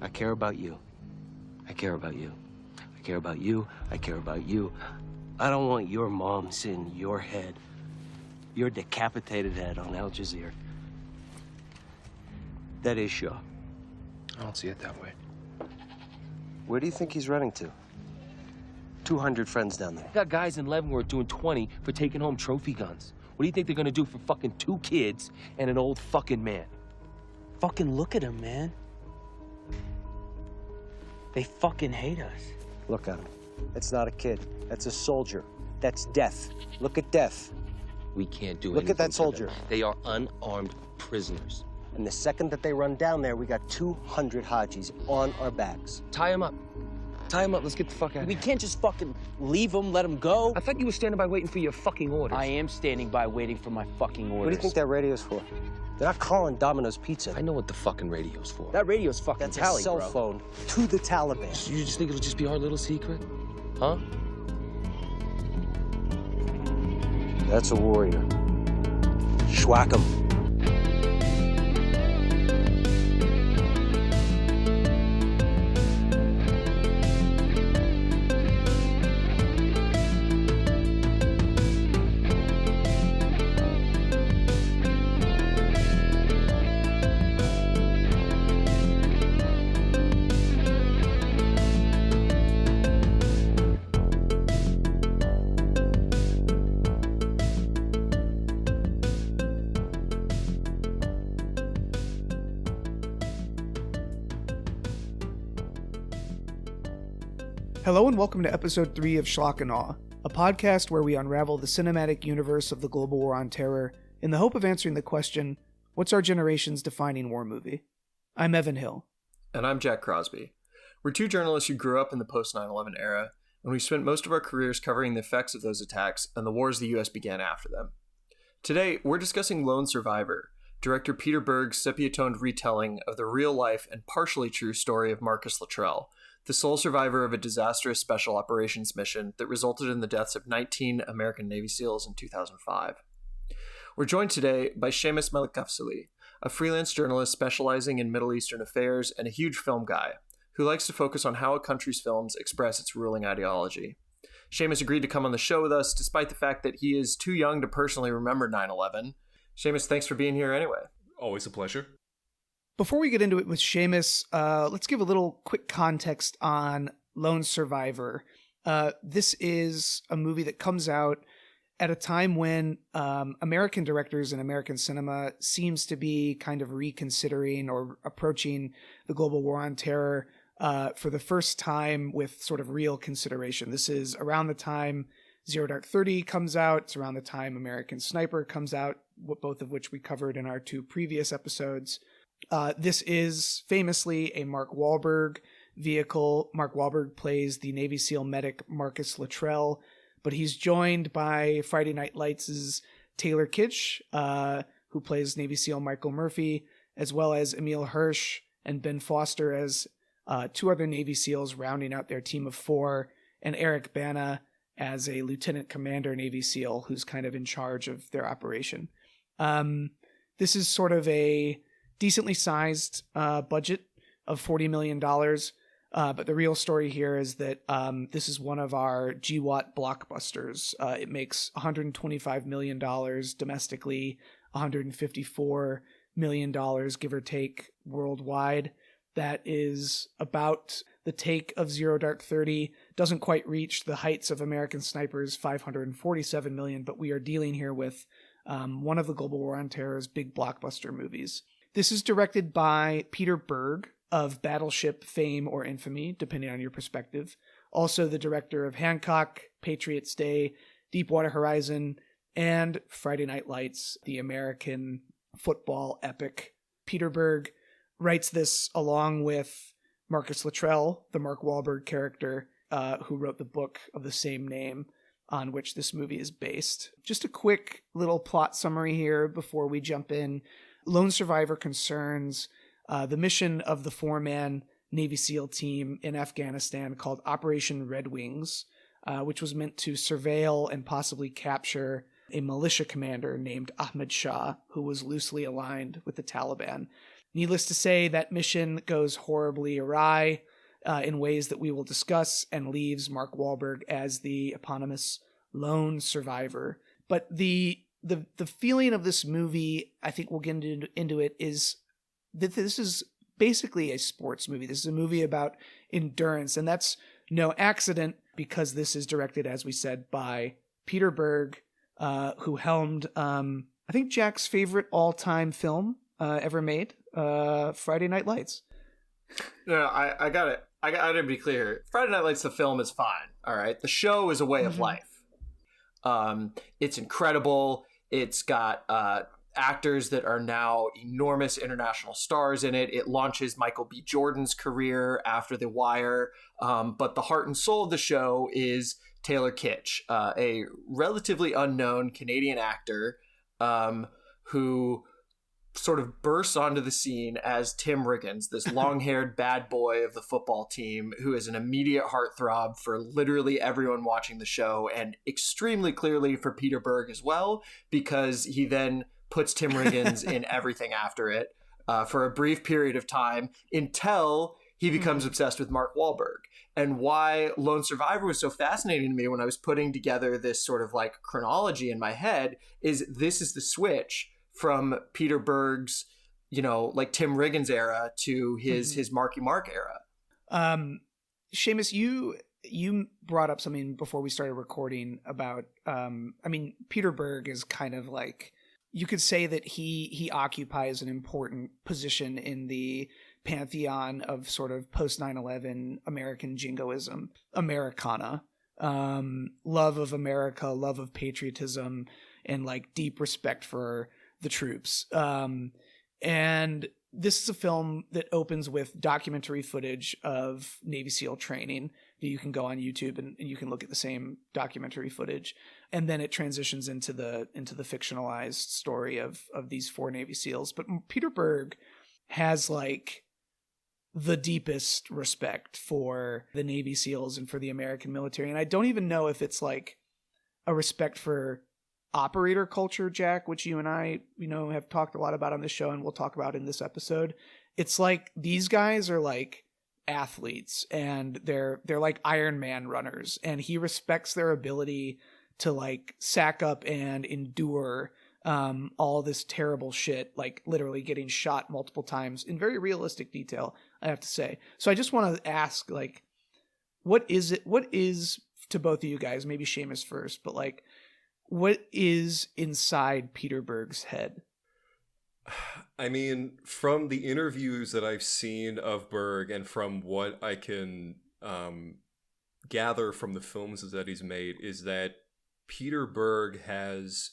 I care about you. I care about you. I care about you. I care about you. I don't want your mom seeing your head, your decapitated head on Al Jazeera. That is Shaw. I don't see it that way. Where do you think he's running to? 200 friends down there. Got guys in Leavenworth doing 20 for taking home trophy guns. What do you think they're gonna do for fucking 2 kids and an old fucking man? Fucking look at him, man. They fucking hate us. Look at him. It's not a kid. That's a soldier. That's death. Look at death. We can't do Look anything at that for them. soldier. They are unarmed prisoners. And the second that they run down there, we got 200 Hajis on our backs. Tie him up. Tie him up. Let's get the fuck out of We here. can't just fucking leave him, let him go. I thought you were standing by waiting for your fucking orders. I am standing by waiting for my fucking orders. What do you think that radio's for? They're not calling Domino's Pizza. I know what the fucking radio's for. That radio's fucking That's tally, a cell bro. phone to the Taliban. You just think it'll just be our little secret? Huh? That's a warrior. Schwack him. Hello and welcome to episode 3 of Schlock and Awe, a podcast where we unravel the cinematic universe of the global war on terror in the hope of answering the question, what's our generation's defining war movie? I'm Evan Hill. And I'm Jack Crosby. We're two journalists who grew up in the post 9/11 era, and we spent most of our careers covering the effects of those attacks and the wars the U.S. began after them. Today, we're discussing Lone Survivor, director Peter Berg's sepia-toned retelling of the real-life and partially true story of Marcus Luttrell, the sole survivor of a disastrous special operations mission that resulted in the deaths of 19 American Navy SEALs in 2005. We're joined today by Séamus Malekafzali, a freelance journalist specializing in Middle Eastern affairs and a huge film guy, who likes to focus on how a country's films express its ruling ideology. Séamus agreed to come on the show with us despite the fact that he is too young to personally remember 9/11. Séamus, thanks for being here anyway. Always a pleasure. Before we get into it with Séamus, let's give a little quick context on Lone Survivor. This is a movie that comes out at a time when American directors and American cinema seems to be kind of reconsidering or approaching the global war on terror for the first time with sort of real consideration. This is around the time Zero Dark 30 comes out. It's around the time American Sniper comes out, both of which we covered in our 2 previous episodes. This is famously a Mark Wahlberg vehicle. Mark Wahlberg plays the Navy SEAL medic Marcus Luttrell, but he's joined by Friday Night Lights' Taylor Kitsch, who plays Navy SEAL Michael Murphy, as well as Emil Hirsch and Ben Foster as 2 other Navy SEALs rounding out their team of 4, and Eric Bana as a Lieutenant Commander Navy SEAL who's kind of in charge of their operation. This is sort of a decently sized budget of $40 million. But the real story here is that this is one of our GWOT blockbusters. It makes $125 million domestically, $154 million, give or take, worldwide. That is about the take of Zero Dark 30. Doesn't quite reach the heights of American Sniper's $547 million, but we are dealing here with one of the global war on terror's big blockbuster movies. This is directed by Peter Berg of Battleship fame or infamy, depending on your perspective. Also the director of Hancock, Patriots Day, Deepwater Horizon, and Friday Night Lights, the American football epic. Peter Berg writes this along with Marcus Luttrell, the Mark Wahlberg character, who wrote the book of the same name on which this movie is based. Just a quick little plot summary here before we jump in. Lone Survivor concerns the mission of the 4-man Navy SEAL team in Afghanistan called Operation Red Wings, which was meant to surveil and possibly capture a militia commander named Ahmed Shah, who was loosely aligned with the Taliban. Needless to say, that mission goes horribly awry in ways that we will discuss, and leaves Mark Wahlberg as the eponymous lone survivor. But the feeling of this movie, I think we'll get into it, is that this is basically a sports movie. This is a movie about endurance, and that's no accident, because this is directed, as we said, by Peter Berg, who helmed, I think, Jack's favorite all-time film ever made, Friday Night Lights. No, I got it. I got to be clear. Friday Night Lights, the film, is fine. All right, the show is a way of life. It's incredible. It's got actors that are now enormous international stars in it. It launches Michael B. Jordan's career after The Wire. But the heart and soul of the show is Taylor Kitsch, a relatively unknown Canadian actor who sort of bursts onto the scene as Tim Riggins, this long-haired bad boy of the football team who is an immediate heartthrob for literally everyone watching the show, and extremely clearly for Peter Berg as well, because he then puts Tim Riggins in everything after it for a brief period of time until he becomes obsessed with Mark Wahlberg. And why Lone Survivor was so fascinating to me when I was putting together this sort of like chronology in my head is this is the switch from Peter Berg's, like Tim Riggins era to his Marky Mark era. Séamus, you brought up something before we started recording about, Peter Berg is kind of like, you could say that he occupies an important position in the pantheon of sort of post 9/11 American jingoism, Americana, love of America, love of patriotism, and like deep respect for the troops. And this is a film that opens with documentary footage of Navy SEAL training that you can go on YouTube and you can look at the same documentary footage. And then it transitions into the fictionalized story of these 4 Navy SEALs. But Peter Berg has like the deepest respect for the Navy SEALs and for the American military. And I don't even know if it's like a respect for operator culture, Jack, which you and I, have talked a lot about on this show and we'll talk about in this episode. It's like these guys are like athletes and they're like Iron Man runners, and he respects their ability to like sack up and endure all this terrible shit, like literally getting shot multiple times in very realistic detail, I have to say. So I just want to ask, like, what is to both of you guys, maybe Séamus first, but like, what is inside Peter Berg's head? I mean, from the interviews that I've seen of Berg and from what I can gather from the films that he's made, is that Peter Berg has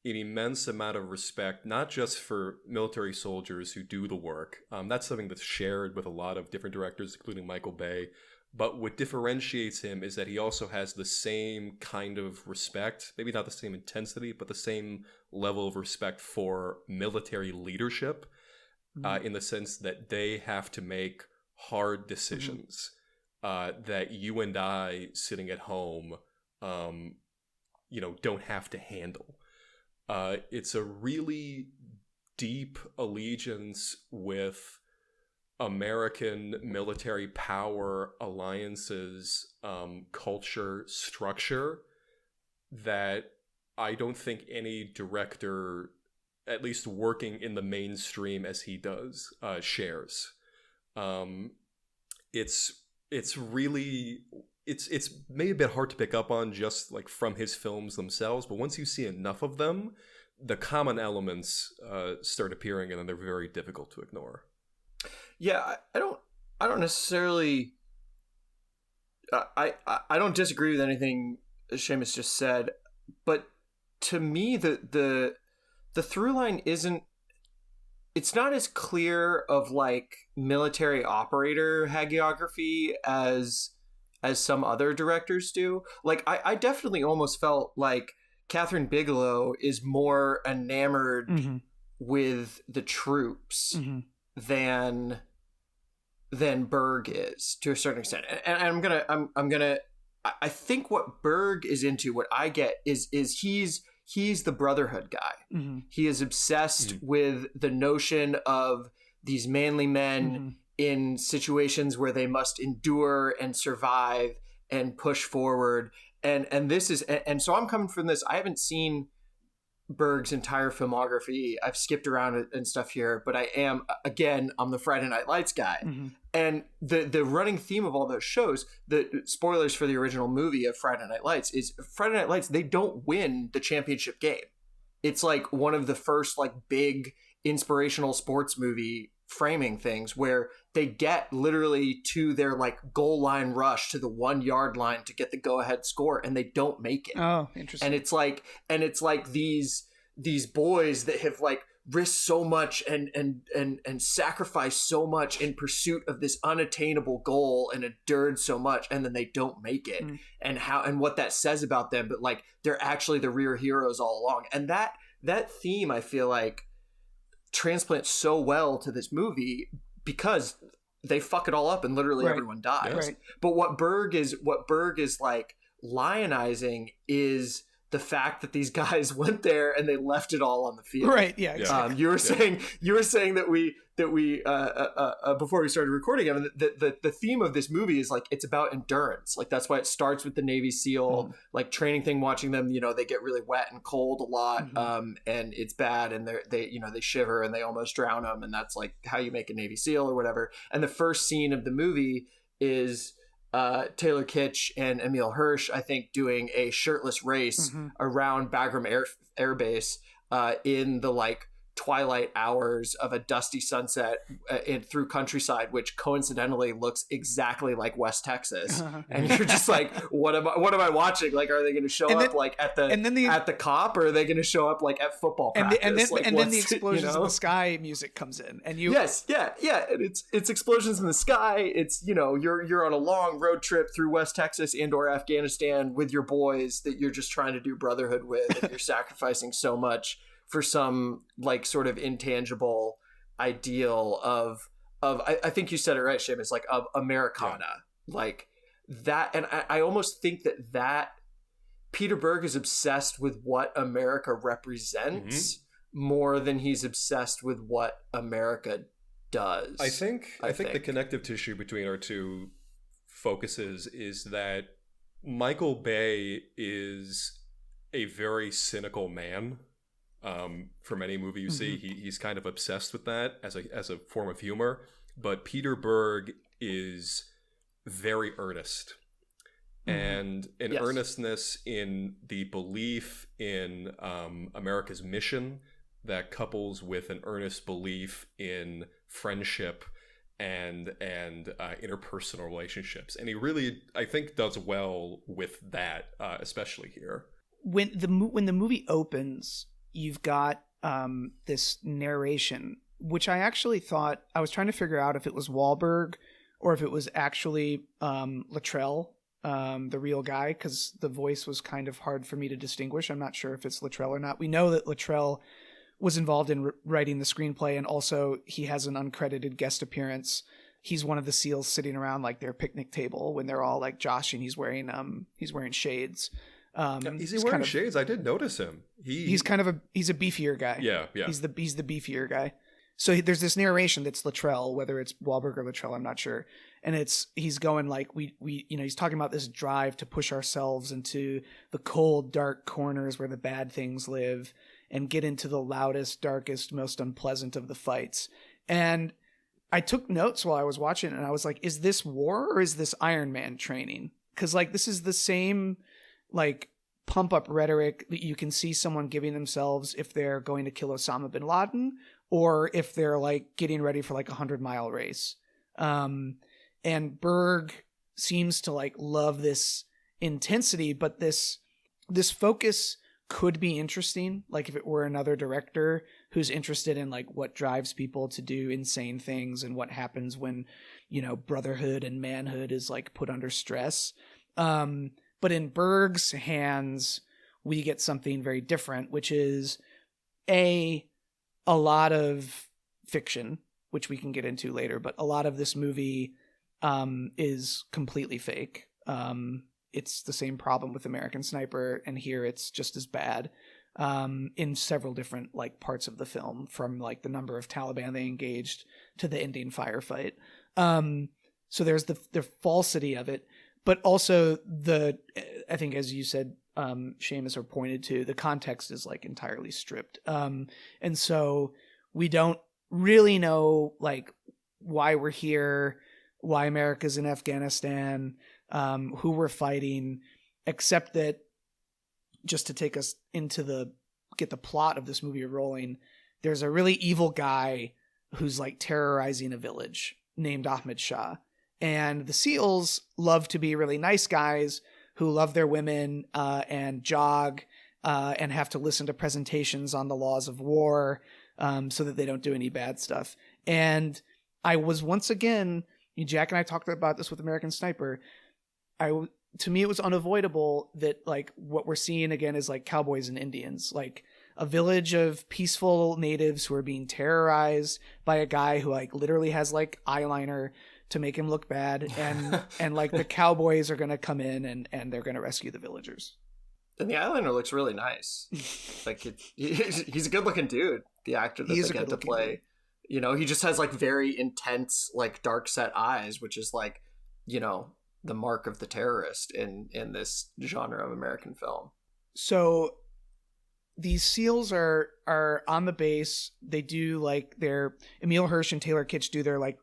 an immense amount of respect, not just for military soldiers who do the work. That's something that's shared with a lot of different directors, including Michael Bay. But what differentiates him is that he also has the same kind of respect, maybe not the same intensity, but the same level of respect for military leadership, in the sense that they have to make hard decisions that you and I sitting at home, don't have to handle. It's a really deep allegiance with American military power, alliances, culture, structure that I don't think any director, at least working in the mainstream as he does, shares. It's really maybe a bit hard to pick up on just like from his films themselves, but once you see enough of them, the common elements start appearing, and then they're very difficult to ignore. Yeah, I don't necessarily. I don't disagree with anything Séamus just said, but to me, the through line isn't. It's not as clear of like military operator hagiography as some other directors do. Like I definitely almost felt like Catherine Bigelow is more enamored with the troops than Berg is, to a certain extent. And I think what Berg is into, what I get is he's the brotherhood guy. He is obsessed with the notion of these manly men in situations where they must endure and survive and push forward. And this is, and so I'm coming from this. I haven't seen Berg's entire filmography. I've skipped around and stuff here, but I'm the Friday Night Lights guy. And the running theme of all those shows, the spoilers for the original movie of Friday Night Lights, is Friday Night Lights, they don't win the championship game. It's like one of the first like big inspirational sports movie framing things where they get literally to their like goal line rush to the 1 yard line to get the go ahead score, and they don't make it. Oh, interesting. And it's like these boys that have like risked so much and sacrificed so much in pursuit of this unattainable goal and endured so much, and then they don't make it. And what that says about them, but like they're actually the real heroes all along. And that theme, I feel like, transplants so well to this movie because they fuck it all up and literally everyone dies. Right. But what Berg is like lionizing is the fact that these guys went there and they left it all on the field. Right. Yeah. Exactly. You were saying that we before we started recording, I mean, the theme of this movie is like it's about endurance. Like that's why it starts with the Navy SEAL like training thing. Watching them, they get really wet and cold a lot, and it's bad, and they shiver and they almost drown them, and that's like how you make a Navy SEAL or whatever. And the first scene of the movie is Taylor Kitsch and Emil Hirsch, I think, doing a shirtless race around Bagram Air Base in the like twilight hours of a dusty sunset through countryside, which coincidentally looks exactly like West Texas. And you're just like, what am I watching? Like, are they going to show up like at the cop, or are they going to show up like at football practice? And then the explosions in the sky music comes in, and you and it's explosions in the sky. It's you're on a long road trip through West Texas and/or Afghanistan with your boys that you're just trying to do brotherhood with, and you're sacrificing so much for some like sort of intangible ideal of I think you said it right, Seamus, like of Americana, like that. And I almost think that Peter Berg is obsessed with what America represents more than he's obsessed with what America does. I think the connective tissue between our two focuses is that Michael Bay is a very cynical man. From any movie you see, he's kind of obsessed with that as a form of humor. But Peter Berg is very earnest, and an earnestness in the belief in America's mission that couples with an earnest belief in friendship and interpersonal relationships. And he really, I think, does well with that, especially here. When the movie opens, you've got this narration, which I actually thought, I was trying to figure out if it was Wahlberg or if it was actually Luttrell, the real guy, because the voice was kind of hard for me to distinguish. I'm not sure if it's Luttrell or not. We know that Luttrell was involved in writing the screenplay, and also he has an uncredited guest appearance. He's one of the SEALs sitting around like their picnic table when they're all like joshing. He's wearing shades. Is he wearing shades? I did notice him. He's a beefier guy. Yeah. He's the beefier guy. So there's this narration that's Luttrell, whether it's Wahlberg or Luttrell, I'm not sure. And he's going like he's talking about this drive to push ourselves into the cold, dark corners where the bad things live and get into the loudest, darkest, most unpleasant of the fights. And I took notes while I was watching it, and I was like, is this war or is this Iron Man training? Because like this is the same like pump up rhetoric that you can see someone giving themselves if they're going to kill Osama bin Laden, or if they're like getting ready for like 100-mile race. And Berg seems to like love this intensity, but this focus could be interesting. Like if it were another director who's interested in like what drives people to do insane things and what happens when, brotherhood and manhood is like put under stress. But in Berg's hands, we get something very different, which is a lot of fiction, which we can get into later, but a lot of this movie is completely fake. It's the same problem with American Sniper, and here it's just as bad. in several different like parts of the film, from like the number of Taliban they engaged to the Indian firefight. So there's the falsity of it, but also I think, as you said, Séamus, or pointed to, the context is like entirely stripped. And so we don't really know like why we're here, why America's in Afghanistan, who we're fighting, except that, just to take us into get the plot of this movie rolling, there's a really evil guy who's like terrorizing a village named Ahmed Shah. And the SEALs love to be really nice guys who love their women and jog and have to listen to presentations on the laws of war so that they don't do any bad stuff. And I was once again, Jack and I talked about this with American Sniper, to me, it was unavoidable that like what we're seeing again is like cowboys and Indians, like a village of peaceful natives who are being terrorized by a guy who like literally has like eyeliner to make him look bad. And like the cowboys are going to come in and they're going to rescue the villagers. And the eyeliner looks really nice. Like he's a good looking dude, the actor that they get to play. Dude. You know, he just has like very intense, like dark set eyes, which is like, you know, the mark of the terrorist in this genre of American film. So these SEALs are on the base. They do like their Emile Hirsch and Taylor Kitsch do their like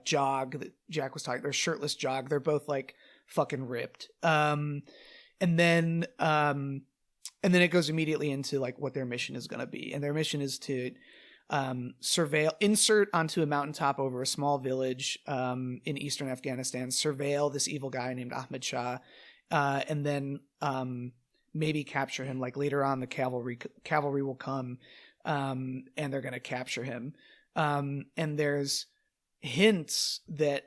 jog that Jack was talking, their shirtless jog. They're both like fucking ripped. And then it goes immediately into like what their mission is going to be. And their mission is to insert onto a mountaintop over a small village in eastern Afghanistan, surveil this evil guy named Ahmed Shah, and then maybe capture him. Like later on, the cavalry will come, and they're going to capture him. And there's hints that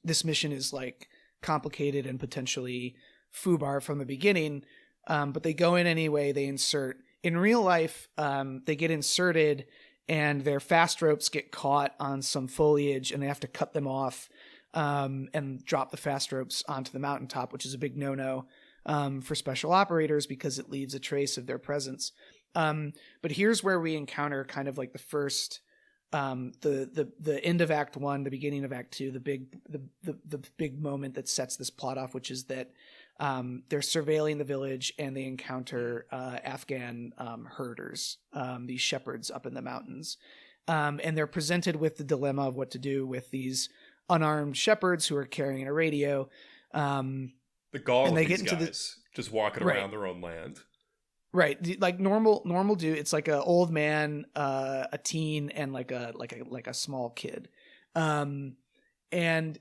this mission is like complicated and potentially FUBAR from the beginning, but they go in anyway. They insert. In real life, they get inserted and their fast ropes get caught on some foliage and they have to cut them off and drop the fast ropes onto the mountaintop, which is a big no-no for special operators because it leaves a trace of their presence. But here's where we encounter kind of like the first, the end of Act 1, the beginning of Act 2, the big moment that sets this plot off, which is that they're surveilling the village and they encounter Afghan herders, these shepherds up in the mountains. And they're presented with the dilemma of what to do with these unarmed shepherds who are carrying a radio. The gall and of they these get into guys just walking around their own land. Right. Like normal dude. It's like an old man, a teen, and like a small kid. And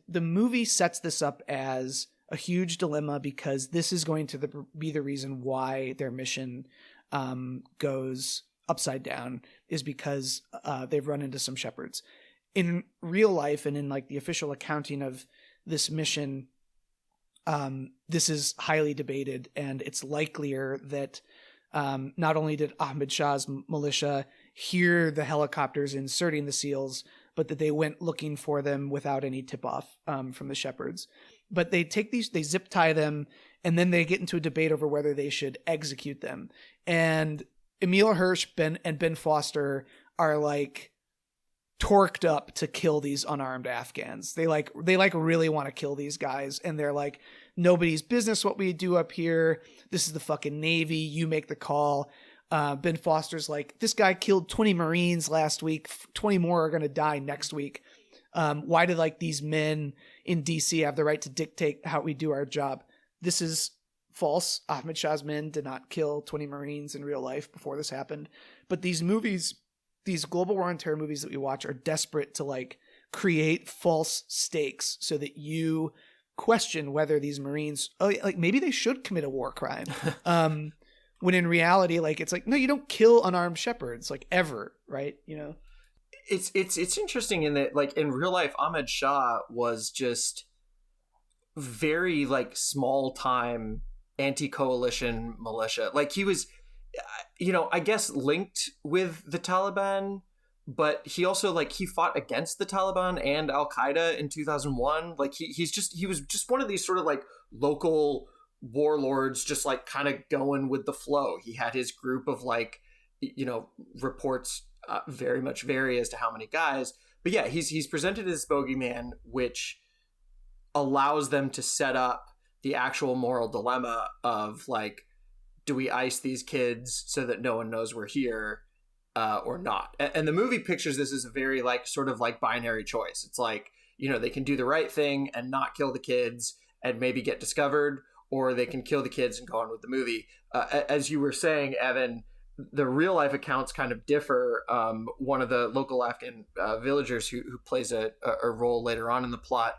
the movie sets this up as a huge dilemma because this is going to be the reason why their mission goes upside down, is because they've run into some shepherds. In real life and in like the official accounting of this mission, this is highly debated, and it's likelier that not only did Ahmed Shah's militia hear the helicopters inserting the SEALs, but that they went looking for them without any tip-off from the shepherds. But they take these, they zip tie them, and then they get into a debate over whether they should execute them. And Emile Hirsch and Ben Foster are like torqued up to kill these unarmed Afghans. They really want to kill these guys, and they're like, nobody's business what we do up here. This is the fucking Navy. You make the call. Ben Foster's like, this guy killed 20 Marines last week. 20 more are going to die next week. Why do like these men in DC have the right to dictate how we do our job? This is false. Ahmed Shah's men did not kill 20 Marines in real life before this happened. But these movies, these global war on terror movies that we watch, are desperate to like create false stakes so that you question whether these Marines, like maybe they should commit a war crime. When in reality, like, it's like, no, you don't kill unarmed shepherds, like, ever, right? You know? It's interesting in that, like, in real life, Ahmed Shah was just very, like, small-time anti-coalition militia. Like, he was, you know, I guess linked with the Taliban, but he also, like, he fought against the Taliban and Al-Qaeda in 2001. Like, he was just one of these sort of, like, local warlords just like kind of going with the flow. He had his group of like, reports very much vary as to how many guys, but yeah, he's presented as bogeyman, which allows them to set up the actual moral dilemma of like, do we ice these kids so that no one knows we're here or not? And the movie pictures this as a very like sort of like binary choice. It's like, they can do the right thing and not kill the kids and maybe get discovered, or they can kill the kids and go on with the movie. As you were saying, Evan, the real life accounts kind of differ. One of the local Afghan villagers who plays a role later on in the plot,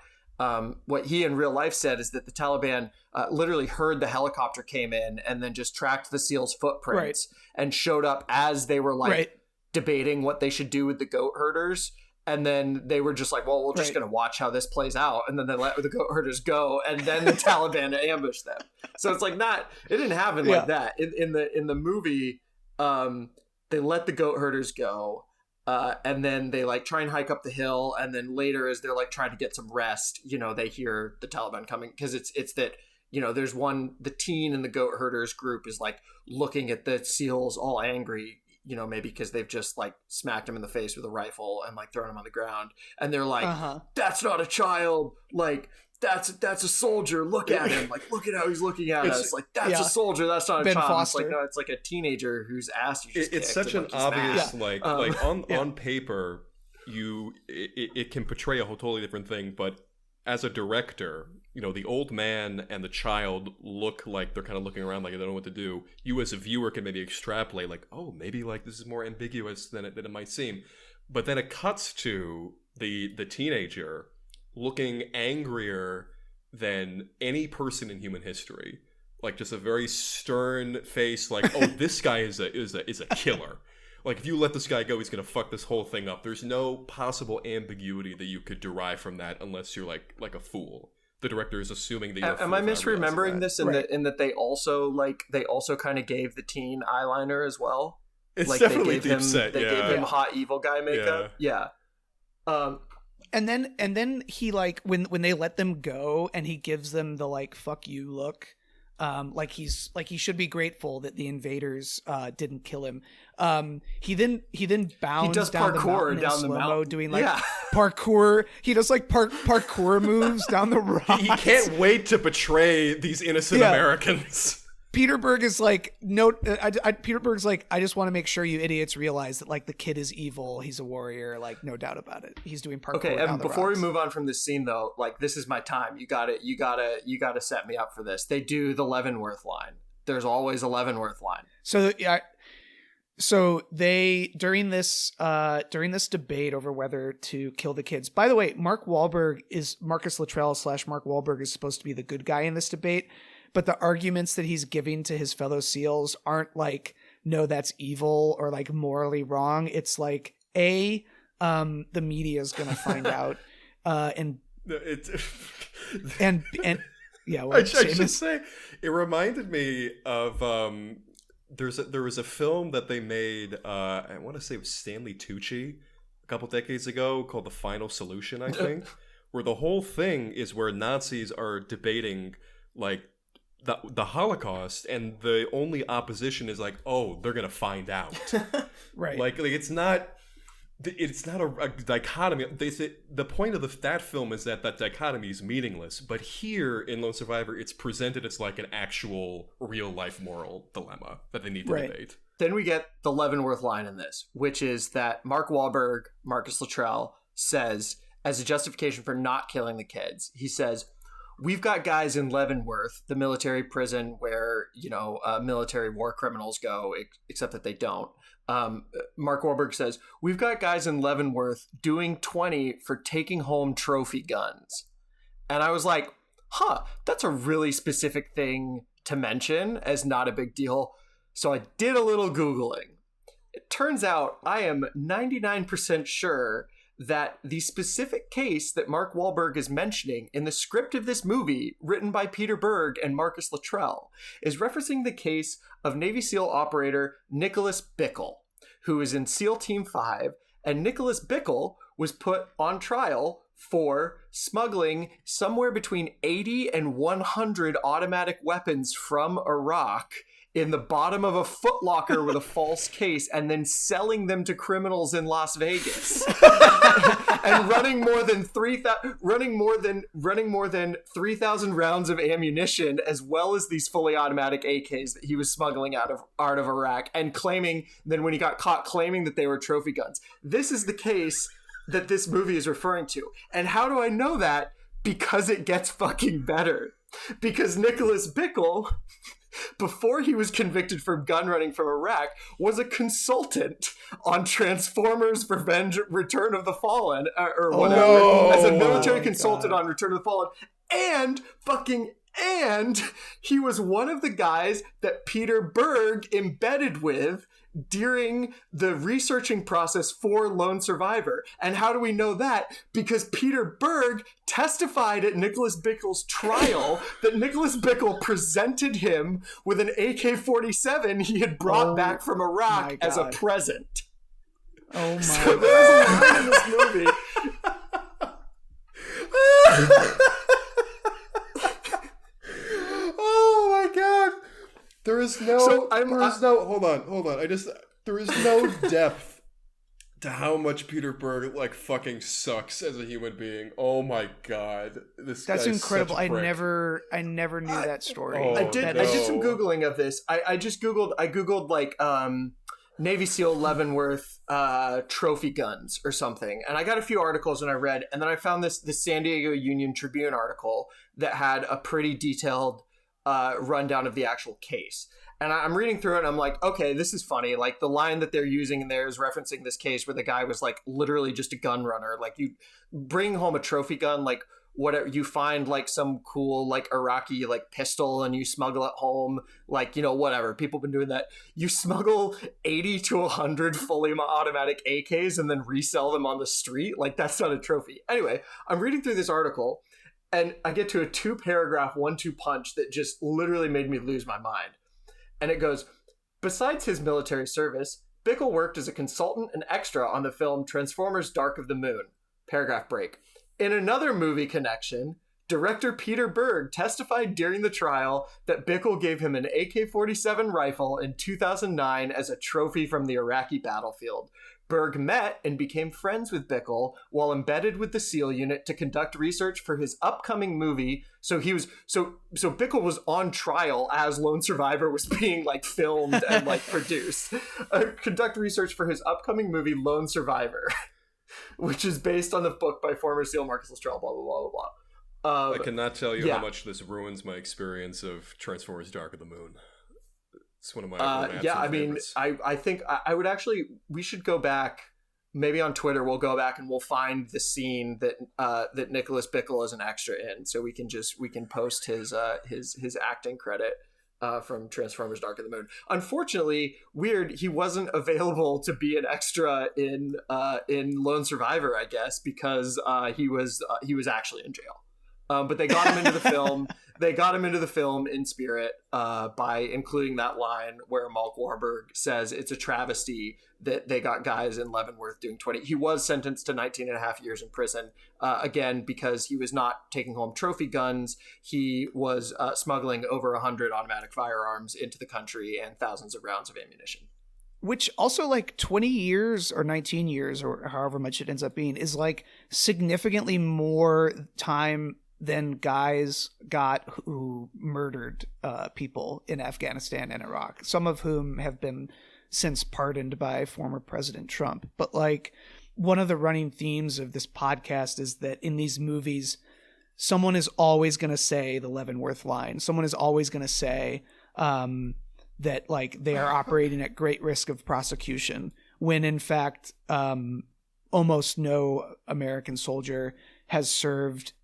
what he in real life said is that the Taliban literally heard the helicopter came in and then just tracked the SEALs' footprints and showed up as they were like debating what they should do with the goat herders. And then they were just like, well, we're just going to watch how this plays out. And then they let the goat herders go. And then the Taliban ambushed them. So it's like it didn't happen like that. In the movie, they let the goat herders go. And then they like try and hike up the hill. And then later, as they're like trying to get some rest, they hear the Taliban coming. Because it's that, there's the teen in the goat herders group is like looking at the SEALs all angry, maybe because they've just like smacked him in the face with a rifle and like thrown him on the ground. And they're like, that's not a child. Like, that's a soldier. Look at him. Like, look at how he's looking at us. Like, that's a soldier. That's not a child. Foster. It's like, no, it's like a teenager whose ass you just It's such an obvious, on paper, it can portray a whole totally different thing. But as a director, the old man and the child look like they're kind of looking around like they don't know what to do. You as a viewer can maybe extrapolate like, oh, maybe like this is more ambiguous than it might seem. But then it cuts to the teenager looking angrier than any person in human history. Like just a very stern face, like, oh, this guy is a killer. Like, if you let this guy go, he's gonna fuck this whole thing up. There's no possible ambiguity that you could derive from that unless you're like a fool. The director is assuming that you're a fool. Am I misremembering this in that they also kind of gave the teen eyeliner as well? It's like definitely deep set. They gave him hot evil guy makeup. Yeah. And then he like when they let them go and he gives them the like fuck you look, like he should be grateful that the invaders didn't kill him. He then bounds down the mountain in slow-mo doing like parkour. He does like parkour moves down the rocks. He can't wait to betray these innocent Americans. Peter Berg is like, Peter Berg's like, I just want to make sure you idiots realize that like the kid is evil. He's a warrior, like no doubt about it. He's doing parkour. Okay, down and the before rocks. we move on from this scene though, like this is my time. You gotta set me up for this. They do the Leavenworth line. There's always a Leavenworth line. So yeah. So they during this debate over whether to kill the kids. By the way, Mark Wahlberg is Marcus Luttrell / Mark Wahlberg is supposed to be the good guy in this debate. But the arguments that he's giving to his fellow SEALs aren't like, no, that's evil or like morally wrong. It's like, the media is going to find out. And yeah, well, I should say, it reminded me of, there was a film that they made, I want to say it was Stanley Tucci a couple decades ago called The Final Solution, I think, where the whole thing is where Nazis are debating like, the Holocaust, and the only opposition is like, oh, they're gonna find out. Right. Like it's not a dichotomy. They say the point of that film is that dichotomy is meaningless, but here in Lone Survivor it's presented as like an actual real life moral dilemma that they need to debate. Then we get the Leavenworth line in this, which is that Mark Wahlberg, Marcus Luttrell, says as a justification for not killing the kids, he says, we've got guys in Leavenworth, the military prison where, military war criminals go, except that they don't. Mark Wahlberg says, we've got guys in Leavenworth doing 20 for taking home trophy guns. And I was like, that's a really specific thing to mention as not a big deal. So I did a little Googling. It turns out I am 99% sure that the specific case that Mark Wahlberg is mentioning in the script of this movie, written by Peter Berg and Marcus Luttrell, is referencing the case of Navy SEAL operator Nicholas Bickle, who is in SEAL Team 5, and Nicholas Bickle was put on trial for smuggling somewhere between 80 and 100 automatic weapons from Iraq in the bottom of a Foot Locker with a false case, and then selling them to criminals in Las Vegas, and running more than 3,000 rounds of ammunition, as well as these fully automatic AKs that he was smuggling out of Iraq, and claiming then when he got caught, claiming that they were trophy guns. This is the case that this movie is referring to, and how do I know that? Because it gets fucking better. Because Nicholas Bickle, before he was convicted for gun running from Iraq, was a consultant on Transformers Revenge Return of the Fallen, or whatever, as a military consultant on Return of the Fallen, and he was one of the guys that Peter Berg embedded with during the researching process for Lone Survivor. And how do we know that? Because Peter Berg testified at Nicholas Bickle's trial that Nicholas Bickle presented him with an AK-47 he had brought back from Iraq as a present. Oh my So there's a line in this movie. Oh my god. There is no So hold on. There is no depth to how much Peter Berg like fucking sucks as a human being. Oh my god. That's guy's incredible. such a I prick. never knew that story. Oh, I did some Googling of this. I Googled like Navy SEAL Leavenworth trophy guns or something. And I got a few articles and I read, and then I found this San Diego Union Tribune article that had a pretty detailed rundown of the actual case. And I'm reading through it and I'm like, okay, this is funny. Like the line that they're using in there is referencing this case where the guy was like literally just a gun runner. Like you bring home a trophy gun, like whatever, you find like some cool like Iraqi like pistol and you smuggle it home, like, you know, whatever. People have been doing that. You smuggle 80 to 100 fully automatic AKs and then resell them on the street. Like that's not a trophy. Anyway, I'm reading through this article and I get to a 2-paragraph 1-2 punch that just literally made me lose my mind. And it goes, besides his military service, Bickle worked as a consultant and extra on the film Transformers Dark of the Moon. Paragraph break. In another movie connection, director Peter Berg testified during the trial that Bickle gave him an AK-47 rifle in 2009 as a trophy from the Iraqi battlefield. Berg met and became friends with Bickle while embedded with the SEAL unit to conduct research for his upcoming movie. So Bickle was on trial as Lone Survivor was being like filmed and like produced. Conduct research for his upcoming movie Lone Survivor, which is based on the book by former SEAL Marcus Luttrell, blah, blah, blah, blah, blah. I cannot tell you how much this ruins my experience of Transformers Dark of the Moon. It's one of my favorites. I think I would actually, we should go back, maybe on Twitter we'll go back and we'll find the scene that Nicholas Bickle is an extra in, so we can post his acting credit from Transformers Dark of the Moon. Unfortunately, weird, he wasn't available to be an extra in Lone Survivor, I guess, because he was actually in jail. But they got him into the film. They got him into the film in spirit by including that line where Malk Warburg says it's a travesty that they got guys in Leavenworth doing 20. He was sentenced to 19 and a half years in prison, again, because he was not taking home trophy guns. He was smuggling over 100 automatic firearms into the country and thousands of rounds of ammunition. Which also, like, 20 years or 19 years or however much it ends up being is like significantly more time than guys got who murdered people in Afghanistan and Iraq, some of whom have been since pardoned by former President Trump. But like, one of the running themes of this podcast is that in these movies, someone is always going to say the Leavenworth line. Someone is always going to say that like they are operating at great risk of prosecution, when in fact almost no American soldier has served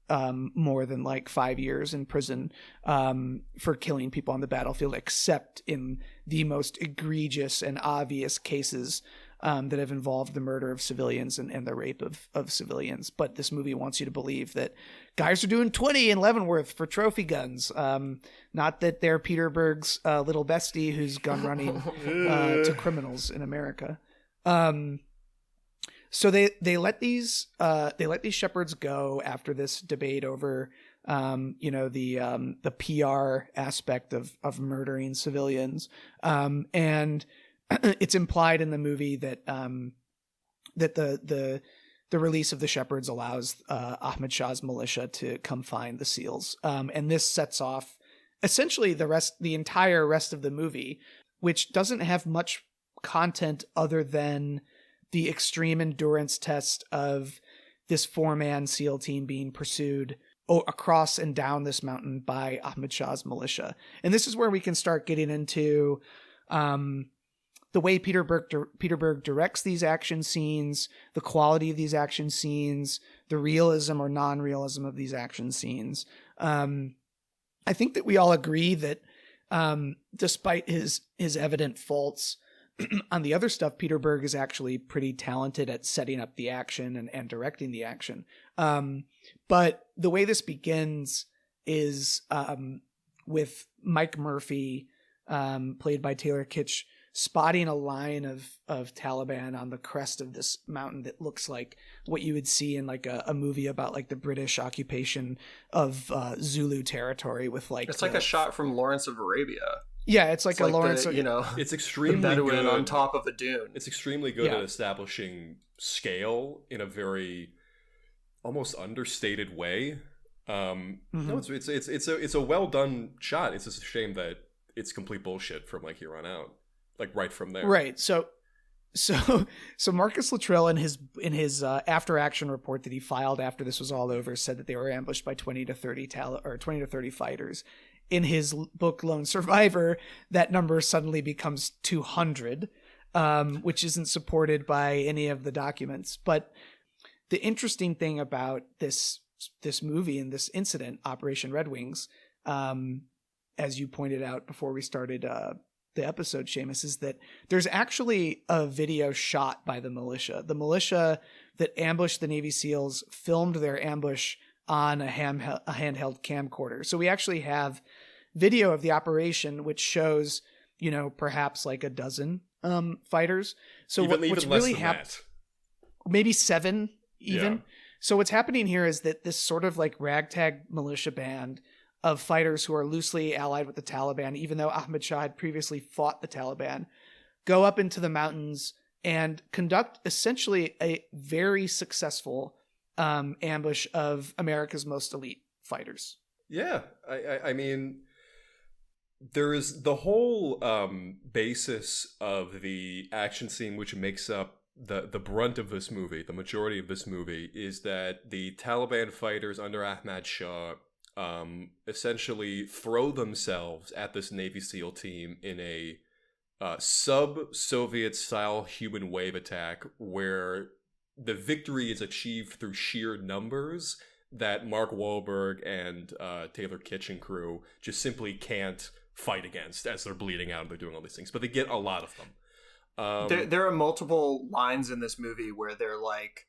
more than like 5 years in prison for killing people on the battlefield, except in the most egregious and obvious cases that have involved the murder of civilians and the rape of civilians. But this movie wants you to believe that guys are doing 20 in Leavenworth for trophy guns. Not that they're Peter Berg's little bestie who's gun running to criminals in America. So they let these shepherds go after this debate over the PR aspect of murdering civilians, and it's implied in the movie that the release of the shepherds allows Ahmad Shah's militia to come find the SEALs, and this sets off essentially the entire rest of the movie, which doesn't have much content other than the extreme endurance test of this 4-man SEAL team being pursued across and down this mountain by Ahmad Shah's militia. And this is where we can start getting into the way Peter Berg directs these action scenes, the quality of these action scenes, the realism or non-realism of these action scenes. I think that we all agree that despite his evident faults on the other stuff, Peter Berg is actually pretty talented at setting up the action and directing the action. But the way this begins is with Mike Murphy, played by Taylor Kitsch, spotting a line of Taliban on the crest of this mountain that looks like what you would see in like a movie about like the British occupation of Zulu territory with like... It's like a shot from Lawrence of Arabia. Yeah, it's like Lawrence... it's extremely Bedouin good on top of a dune. It's extremely good at establishing scale in a very almost understated way. No, it's a well done shot. It's just a shame that it's complete bullshit from like here on out. Like right from there. Right. So Marcus Luttrell in his after action report that he filed after this was all over said that they were ambushed by 20 to 30 fighters. In his book Lone Survivor, that number suddenly becomes 200, which isn't supported by any of the documents. But the interesting thing about this movie and this incident, Operation Red Wings, as you pointed out before we started the episode, Séamus, is that there's actually a video shot by the militia. The militia that ambushed the Navy SEALs filmed their ambush on a handheld camcorder. So we actually have video of the operation, which shows, perhaps like a dozen fighters. So what's really happened, maybe 7 even. Yeah. So what's happening here is that this sort of like ragtag militia band of fighters who are loosely allied with the Taliban, even though Ahmad Shah had previously fought the Taliban, go up into the mountains and conduct essentially a very successful ambush of America's most elite fighters. Yeah, I mean, there is the whole basis of the action scene, which makes up the brunt of this movie, the majority of this movie, is that the Taliban fighters under Ahmad Shah essentially throw themselves at this Navy SEAL team in a sub-Soviet style human wave attack where the victory is achieved through sheer numbers that Mark Wahlberg and Taylor Kitsch and crew just simply can't fight against as they're bleeding out and they're doing all these things. But they get a lot of them. There are multiple lines in this movie where they're like,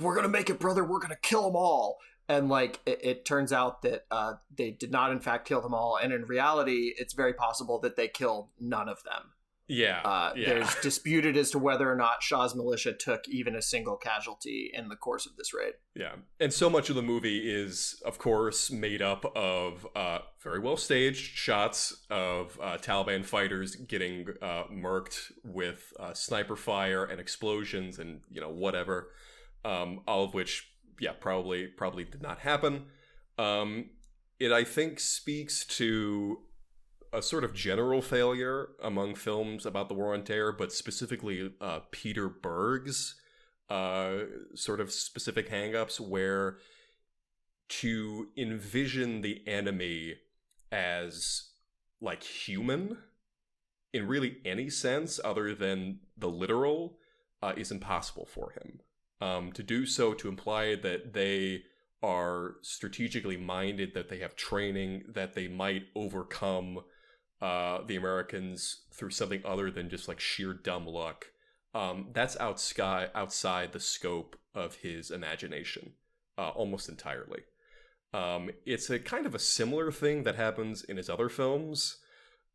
we're gonna make it, brother, we're gonna kill them all. And like it turns out that they did not in fact kill them all, and in reality it's very possible that they killed none of them. There's disputed as to whether or not Shah's militia took even a single casualty in the course of this raid. Yeah, and so much of the movie is, of course, made up of very well staged shots of Taliban fighters getting murked with sniper fire and explosions and whatever, all of which probably did not happen. It, I think, speaks to a sort of general failure among films about the War on Terror, but specifically Peter Berg's sort of specific hangups, where to envision the enemy as like human in really any sense other than the literal is impossible for him. To do so, to imply that they are strategically minded, that they have training, that they might overcome the Americans through something other than just like sheer dumb luck, that's outside the scope of his imagination, almost entirely. It's a kind of a similar thing that happens in his other films.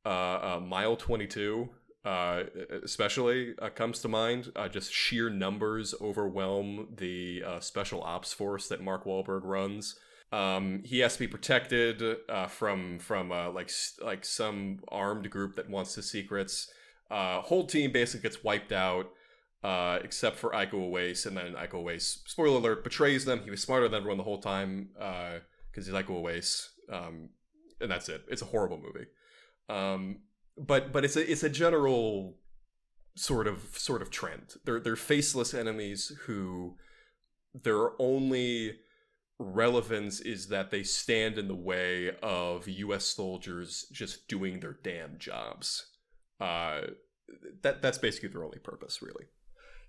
Mile 22 especially comes to mind. Just sheer numbers overwhelm the special ops force that Mark Wahlberg runs. He has to be protected from like some armed group that wants his secrets. Whole team basically gets wiped out, except for Iko Uwais, and then Iko Uwais, spoiler alert, betrays them. He was smarter than everyone the whole time because he's Iko Uwais, and that's it. It's a horrible movie, but it's a general sort of trend. They're faceless enemies who their only relevance is that they stand in the way of U.S. soldiers just doing their damn jobs. That's basically their only purpose, really.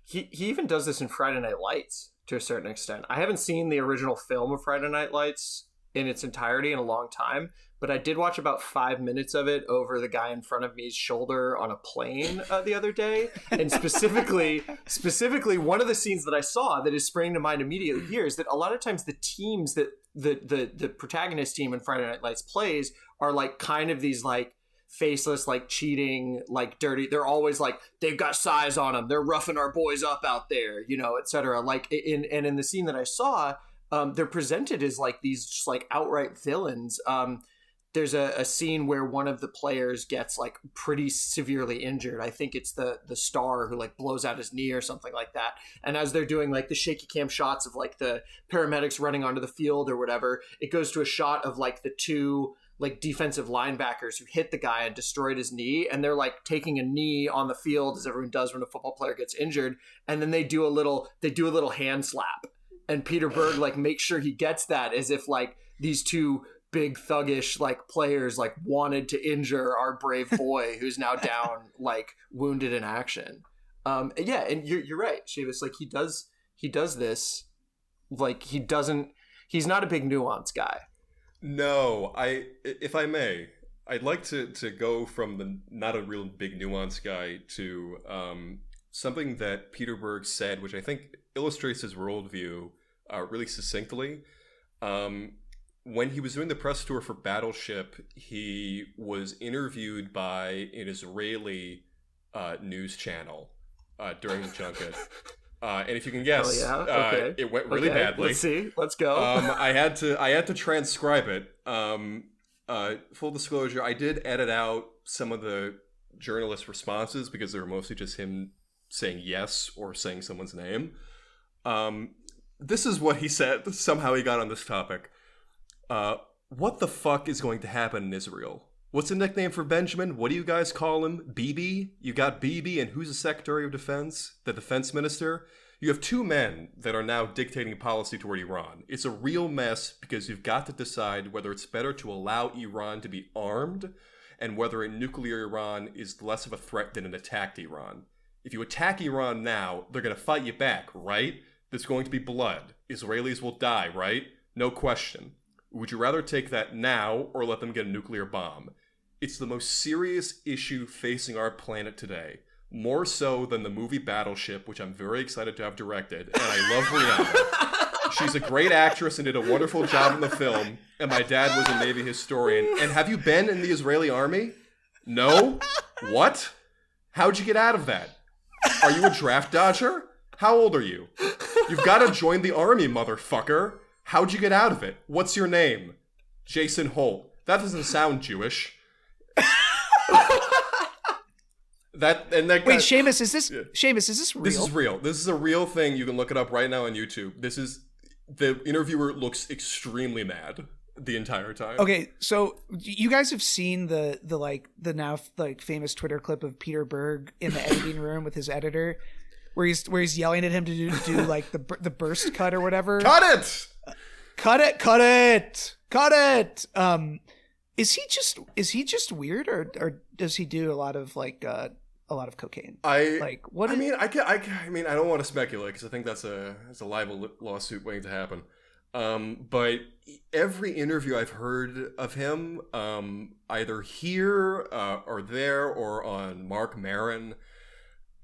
He even does this in Friday Night Lights to a certain extent. I haven't seen the original film of Friday Night Lights in its entirety in a long time, but I did watch about 5 minutes of it over the guy in front of me's shoulder on a plane the other day. And specifically, one of the scenes that I saw that is springing to mind immediately here is that a lot of times the teams that the protagonist team in Friday Night Lights plays are like kind of these like faceless, like cheating, like dirty. They're always like, they've got size on them. They're roughing our boys up out there, you know, etc. Like in the scene that I saw, they're presented as like these just like outright villains. There's a scene where one of the players gets like pretty severely injured. I think it's the star who like blows out his knee or something like that. And as they're doing like the shaky cam shots of like the paramedics running onto the field or whatever, it goes to a shot of like the two like defensive linebackers who hit the guy and destroyed his knee. And they're like taking a knee on the field as everyone does when a football player gets injured. And then they do a little hand slap. And Peter Berg like makes sure he gets that as if like these two big thuggish like players like wanted to injure our brave boy who's now down like wounded in action. Yeah, and you're right, Seamus. Like he does this like he's not a big nuance guy. No, if I may, I'd like to go from the not a real big nuance guy to something that Peter Berg said, which I think illustrates his worldview really succinctly. When he was doing the press tour for Battleship, he was interviewed by an Israeli news channel during the junket. And if you can guess, okay. It went really badly. Let's see. Let's go. I had to transcribe it. Full disclosure, I did edit out some of the journalist responses because they were mostly just him saying yes or saying someone's name. This is what he said. Somehow he got on this topic. What the fuck is going to happen in Israel? What's the nickname for Benjamin? What do you guys call him? Bibi? You got Bibi, and who's the Secretary of Defense? The Defense Minister? You have two men that are now dictating policy toward Iran. It's a real mess because you've got to decide whether it's better to allow Iran to be armed and whether a nuclear Iran is less of a threat than an attacked Iran. If you attack Iran now, they're going to fight you back, right? There's going to be blood. Israelis will die, right? No question. Would you rather take that now or let them get a nuclear bomb? It's the most serious issue facing our planet today. More so than the movie Battleship, which I'm very excited to have directed. And I love Rihanna. She's a great actress and did a wonderful job in the film. And my dad was a Navy historian. And have you been in the Israeli army? No? What? How'd you get out of that? Are you a draft dodger? How old are you? You've got to join the army, motherfucker. How'd you get out of it? What's your name? Jason Holt. That doesn't sound Jewish. Wait, Seamus, is this real? This is real. This is a real thing. You can look it up right now on YouTube. The interviewer looks extremely mad the entire time. Okay, so you guys have seen the now famous Twitter clip of Peter Berg in the editing room with his editor, where he's yelling at him to do like the burst cut or whatever. Cut it! Cut it! Is he just weird or does he do a lot of cocaine? I don't want to speculate because I think that's a libel lawsuit waiting to happen. But every interview I've heard of him, either here or there or on Mark Maron,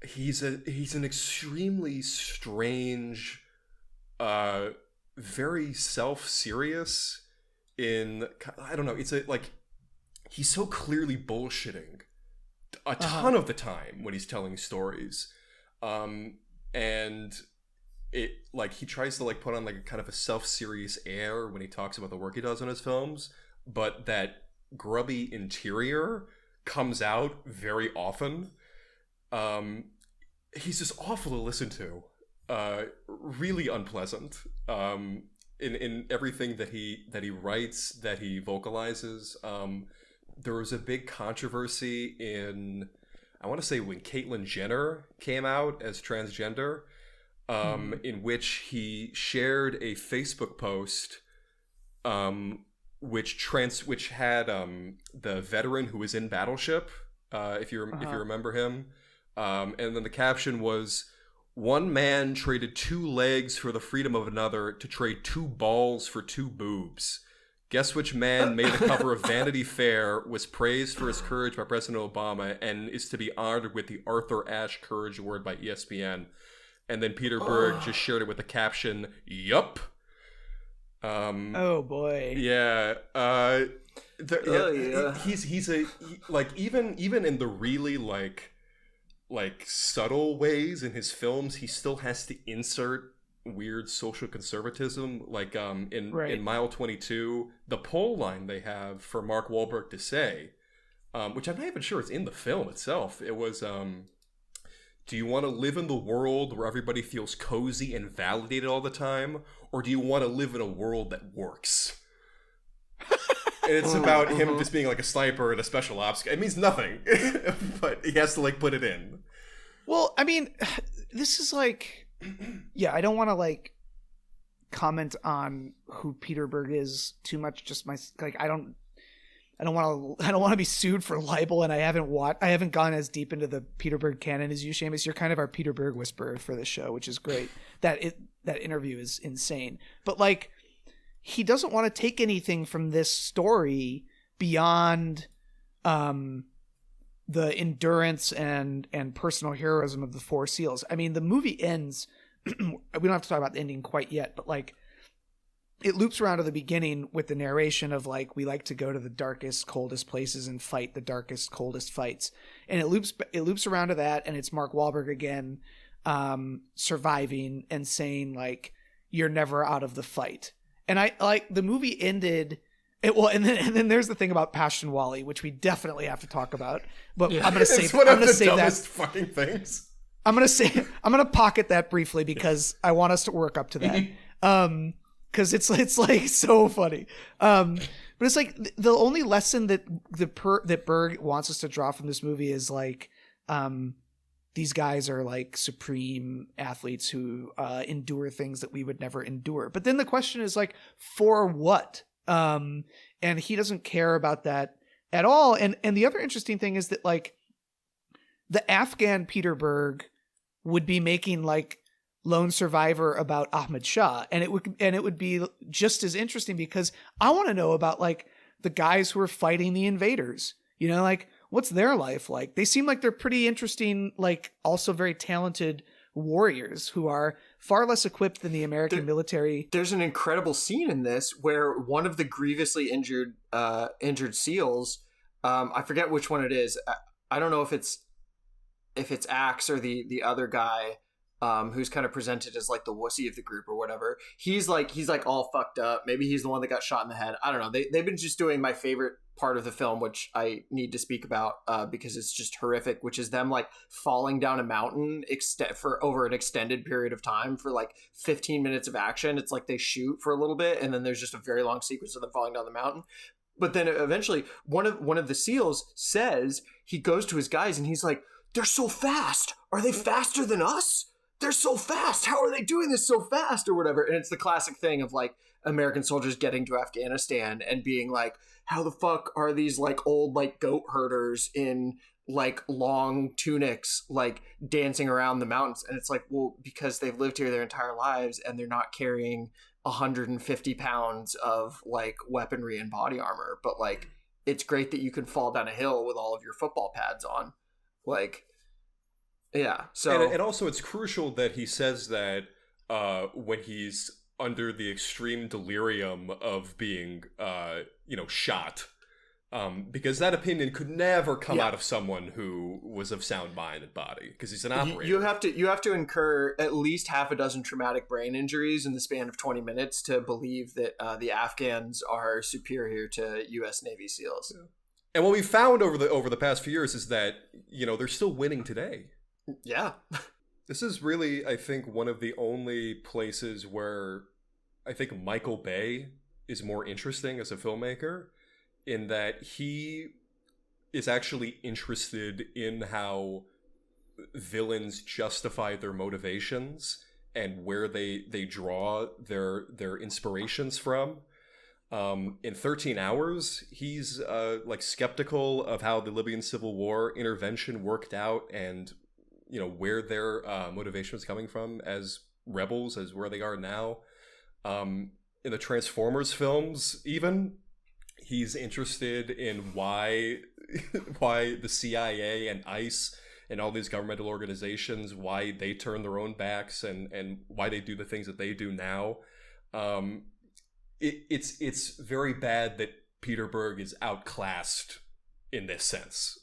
he's an extremely strange, very self-serious. I don't know. It's like he's so clearly bullshitting a ton of the time when he's telling stories. And it, like, he tries to, like, put on, like, a kind of a self-serious air when he talks about the work he does on his films, but that grubby interior comes out very often. He's just awful to listen to. Really unpleasant. In everything that he writes, that he vocalizes. There was a big controversy in, I want to say, when Caitlyn Jenner came out as transgender, in which he shared a Facebook post, which had the veteran who was in Battleship, if you remember him, and then the caption was, "One man traded 2 legs for the freedom of another to trade 2 balls for 2 boobs. Guess which man made the cover of Vanity Fair, was praised for his courage by President Obama, and is to be honored with the Arthur Ashe Courage Award by ESPN." And then Peter Berg just shared it with the caption, "Yup." Oh boy. Yeah. He's like, even in the really like subtle ways in his films, he still has to insert weird social conservatism. Like in Mile 22, the poll line they have for Mark Wahlberg to say, which I'm not even sure it's in the film itself. It was, do you want to live in the world where everybody feels cozy and validated all the time? Or do you want to live in a world that works? And it's about him just being like a sniper and a special ops guy. It means nothing, but he has to like put it in. Well, I mean, this is like, yeah, I don't want to like comment on who Peter Berg is too much. Just I don't want to be sued for libel, and I haven't gone as deep into the Peter Berg canon as you, Séamus. You're kind of our Peter Berg whisperer for this show, which is great. That interview is insane, but like, he doesn't want to take anything from this story beyond the endurance and personal heroism of the 4 SEALs. I mean, the movie ends. We don't have to talk about the ending quite yet, but like, it loops around to the beginning with the narration of like, we like to go to the darkest, coldest places and fight the darkest, coldest fights. And it loops around to that. And it's Mark Wahlberg again, surviving and saying like, "You're never out of the fight." And I like, the movie ended it. Well, and then there's the thing about Passion Wally, which we definitely have to talk about, but I'm going to save, it's one of the dumbest fucking things. I'm going to pocket that briefly because I want us to work up to that. Cause it's like so funny. But it's like the only lesson that Berg wants us to draw from this movie is like, these guys are like supreme athletes who endure things that we would never endure. But then the question is like, for what? And he doesn't care about that at all. And the other interesting thing is that like, the Afghan Peter Berg would be making like Lone Survivor about Ahmad Shah, and it would be just as interesting because I want to know about like the guys who are fighting the invaders. You know, like, what's their life like? They seem like they're pretty interesting, like also very talented warriors who are far less equipped than the American military. There's an incredible scene in this where one of the grievously injured SEALs, I forget which one it is. I don't know if it's Axe or the other guy, who's kind of presented as like the wussy of the group or whatever. He's like all fucked up. Maybe he's the one that got shot in the head. I don't know. They've been just doing my favorite part of the film, which I need to speak about because it's just horrific, which is them like falling down a mountain for over an extended period of time for like 15 minutes of action. It's like they shoot for a little bit and then there's just a very long sequence of them falling down the mountain. But then eventually one of the SEALs says, he goes to his guys and he's like, "They're so fast. Are they faster than us? They're so fast. How are they doing this so fast?" or whatever. And it's the classic thing of like American soldiers getting to Afghanistan and being like, how the fuck are these like old like goat herders in like long tunics like dancing around the mountains? And it's like, well, because they've lived here their entire lives and they're not carrying 150 pounds of like weaponry and body armor. But like, it's great that you can fall down a hill with all of your football pads on. Like, yeah. So and also it's crucial that he says that when he's under the extreme delirium of being shot, Because that opinion could never come out of someone who was of sound mind and body, because he's an operator. You have to incur at least half a dozen traumatic brain injuries in the span of 20 minutes to believe that the Afghans are superior to U.S. Navy SEALs. Yeah. And what we found over the past few years is that, they're still winning today. Yeah. This is really, I think, one of the only places where I think Michael Bay is more interesting as a filmmaker, in that he is actually interested in how villains justify their motivations and where they draw their inspirations from. In 13 Hours, he's skeptical of how the Libyan civil war intervention worked out, and where their motivation was coming from as rebels, as where they are now. In the Transformers films, even, he's interested in why the CIA and ICE and all these governmental organizations, why they turn their own backs and why they do the things that they do now. It's very bad that Peter Berg is outclassed in this sense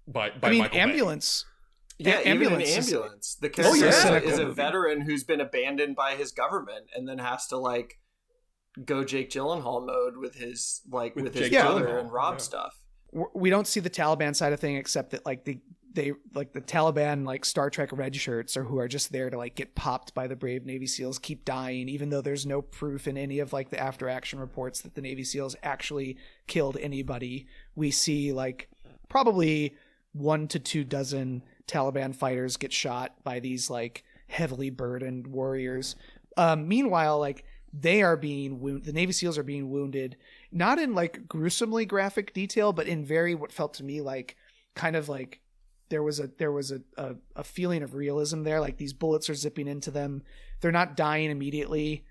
by Michael Ambulance. Bay. Yeah, Ambulance. Even in Ambulance, the character is a movie. veteran who's been abandoned by his government and then has to go Jake Gyllenhaal mode with his Jake brother Gyllenhaal, and rob stuff. We don't see the Taliban side of thing, except that they the Taliban Star Trek red shirts, or who are just there to get popped by the brave Navy SEALs, keep dying, even though there's no proof in any of the after action reports that the Navy SEALs actually killed anybody. We see probably 1 to 2 dozen Taliban fighters get shot by these heavily burdened warriors. Meanwhile, they are being wounded. The Navy SEALs are being wounded, not in gruesomely graphic detail, but in very what felt to me there was a feeling of realism there. These bullets are zipping into them. They're not dying immediately.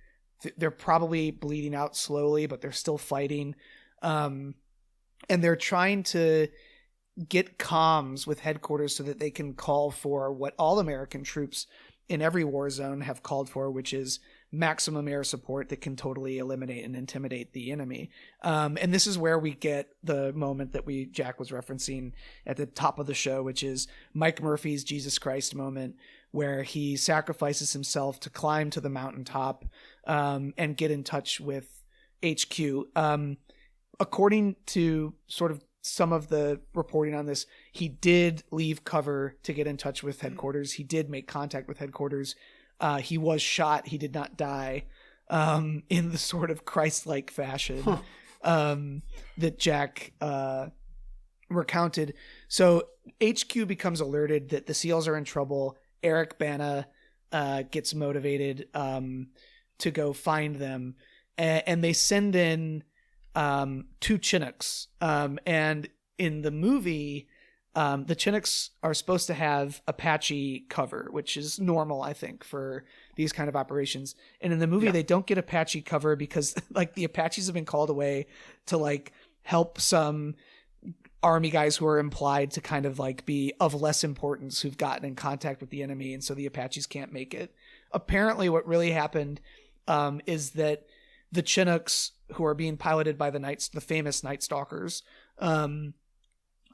They're probably bleeding out slowly, but they're still fighting. And they're trying to get comms with headquarters so that they can call for what all American troops in every war zone have called for, which is maximum air support that can totally eliminate and intimidate the enemy. And this is where we get the moment that Jack was referencing at the top of the show, which is Mike Murphy's Jesus Christ moment, where he sacrifices himself to climb to the mountaintop and get in touch with HQ. According to sort of some of the reporting on this, he did leave cover to get in touch with headquarters. He did make contact with headquarters. He was shot. He did not die in the sort of Christ-like fashion that Jack recounted. So HQ becomes alerted that the SEALs are in trouble. Eric Bana gets motivated to go find them. And they send in 2 Chinooks. And in the movie, the Chinooks are supposed to have Apache cover, which is normal, I think, for these kind of operations. And in the movie, they don't get Apache cover because the Apaches have been called away to help some army guys who are implied to kind of be of less importance, who've gotten in contact with the enemy. And so the Apaches can't make it. Apparently what really happened is that the Chinooks, who are being piloted by the famous Night Stalkers,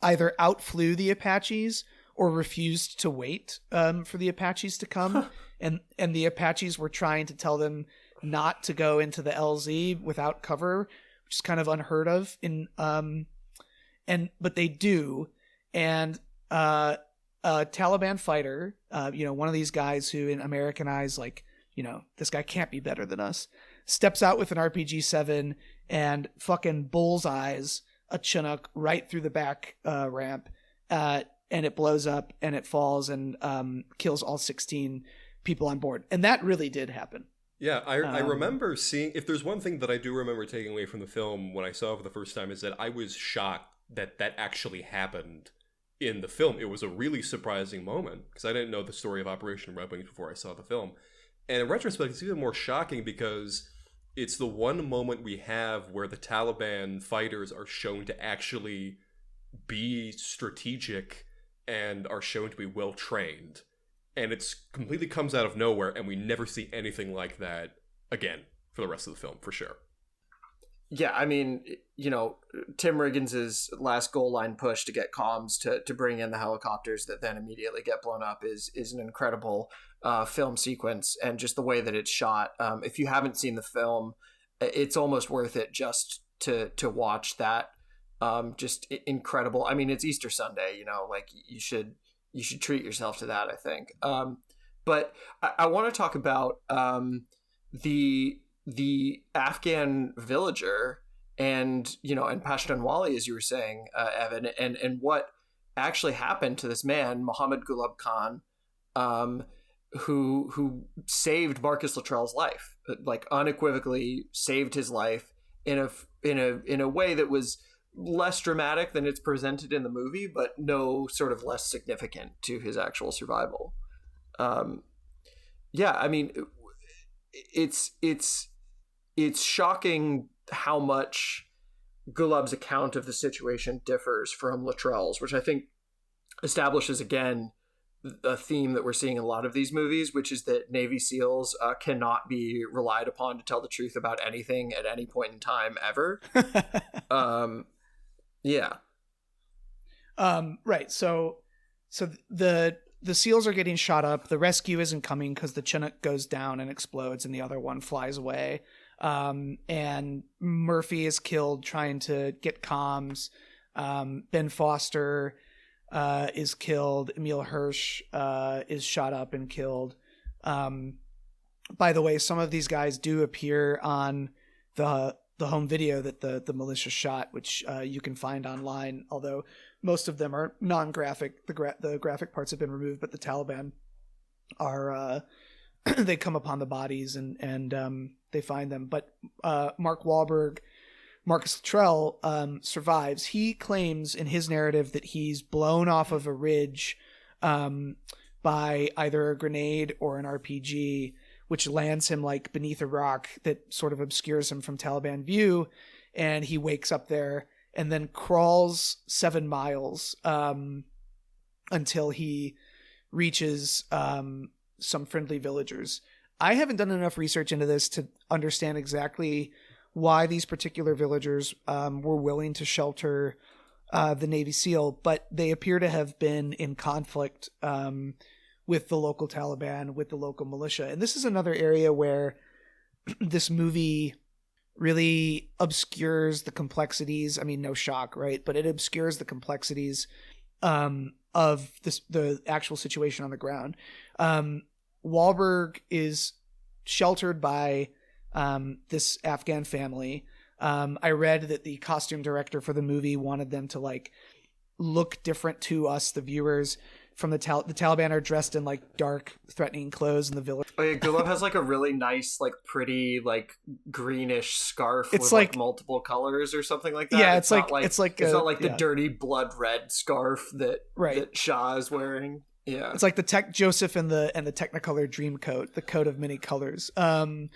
either outflew the Apaches or refused to wait for the Apaches to come. And the Apaches were trying to tell them not to go into the LZ without cover, which is kind of unheard of. But they do. And a Taliban fighter, one of these guys who in American eyes, this guy can't be better than us, steps out with an RPG-7 and fucking bullseyes a Chinook right through the back ramp, and it blows up and it falls and kills all 16 people on board. And that really did happen. Yeah, I remember seeing, if there's one thing that I do remember taking away from the film when I saw it for the first time, is that I was shocked that actually happened in the film. It was a really surprising moment because I didn't know the story of Operation Red Wings before I saw the film. And in retrospect, it's even more shocking because it's the one moment we have where the Taliban fighters are shown to actually be strategic and are shown to be well trained. And it's completely comes out of nowhere, and we never see anything like that again for the rest of the film, for sure. Yeah, I mean, Tim Riggins' last goal line push to get comms to bring in the helicopters that then immediately get blown up is an incredible film sequence, and just the way that it's shot. If you haven't seen the film, it's almost worth it just to watch that. Just incredible. I mean, it's Easter Sunday, like you should treat yourself to that, I think. But I want to talk about the Afghan villager and Pashtunwali, as you were saying, Evan, and what actually happened to this man, Mohammed Gulab Khan, who saved Marcus Luttrell's life, like unequivocally saved his life in a way that was less dramatic than it's presented in the movie, but no sort of less significant to his actual survival. Yeah, I mean, it's shocking how much Gulab's account of the situation differs from Luttrell's, which I think establishes again a theme that we're seeing in a lot of these movies, which is that Navy SEALs cannot be relied upon to tell the truth about anything at any point in time ever. Yeah. Right. So the SEALs are getting shot up. The rescue isn't coming because the Chinook goes down and explodes, and the other one flies away. And Murphy is killed trying to get comms. Ben Foster is killed. Emil Hirsch is shot up and killed. By the way, some of these guys do appear on the home video that the militia shot, which you can find online, although most of them are non-graphic. The graphic parts have been removed, but the Taliban are they come upon the bodies and they find them. But Mark Wahlberg, Marcus Luttrell, survives. He claims in his narrative that he's blown off of a ridge by either a grenade or an RPG, which lands him like beneath a rock that sort of obscures him from Taliban view. And he wakes up there and then crawls 7 miles until he reaches some friendly villagers. I haven't done enough research into this to understand exactly why these particular villagers were willing to shelter the Navy SEAL, but they appear to have been in conflict with the local Taliban, with the local militia. And this is another area where this movie really obscures the complexities. I mean, no shock, right? But it obscures the complexities of the actual situation on the ground. Wahlberg is sheltered by this Afghan family. I read that the costume director for the movie wanted them to like look different to us, the viewers. From the Taliban are dressed in like dark, threatening clothes in the village. Oh yeah, Gulab has like a really nice, like pretty, like greenish scarf it's with like multiple colors or something like that. Yeah, it's not like the yeah. dirty blood red scarf that Right. that Shah is wearing. Yeah, it's like the Joseph and the Technicolor Dream coat, the coat of many colors. And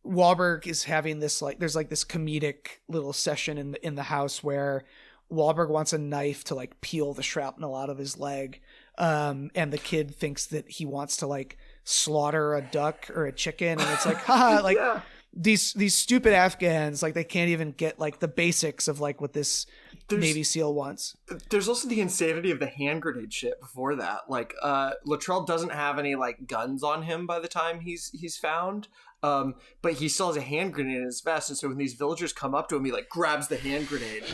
Wahlberg is having this there's this comedic little session in the house where Wahlberg wants a knife to like peel the shrapnel out of his leg. And the kid thinks that he wants to like slaughter a duck or a chicken. And it's like, haha, like yeah. These stupid Afghans, like they can't even get like the basics of like what this Navy SEAL wants. There's also the insanity of the hand grenade shit before that. Like, Luttrell doesn't have any like guns on him by the time he's found. But he still has a hand grenade in his vest. And so when these villagers come up to him, he like grabs the hand grenade.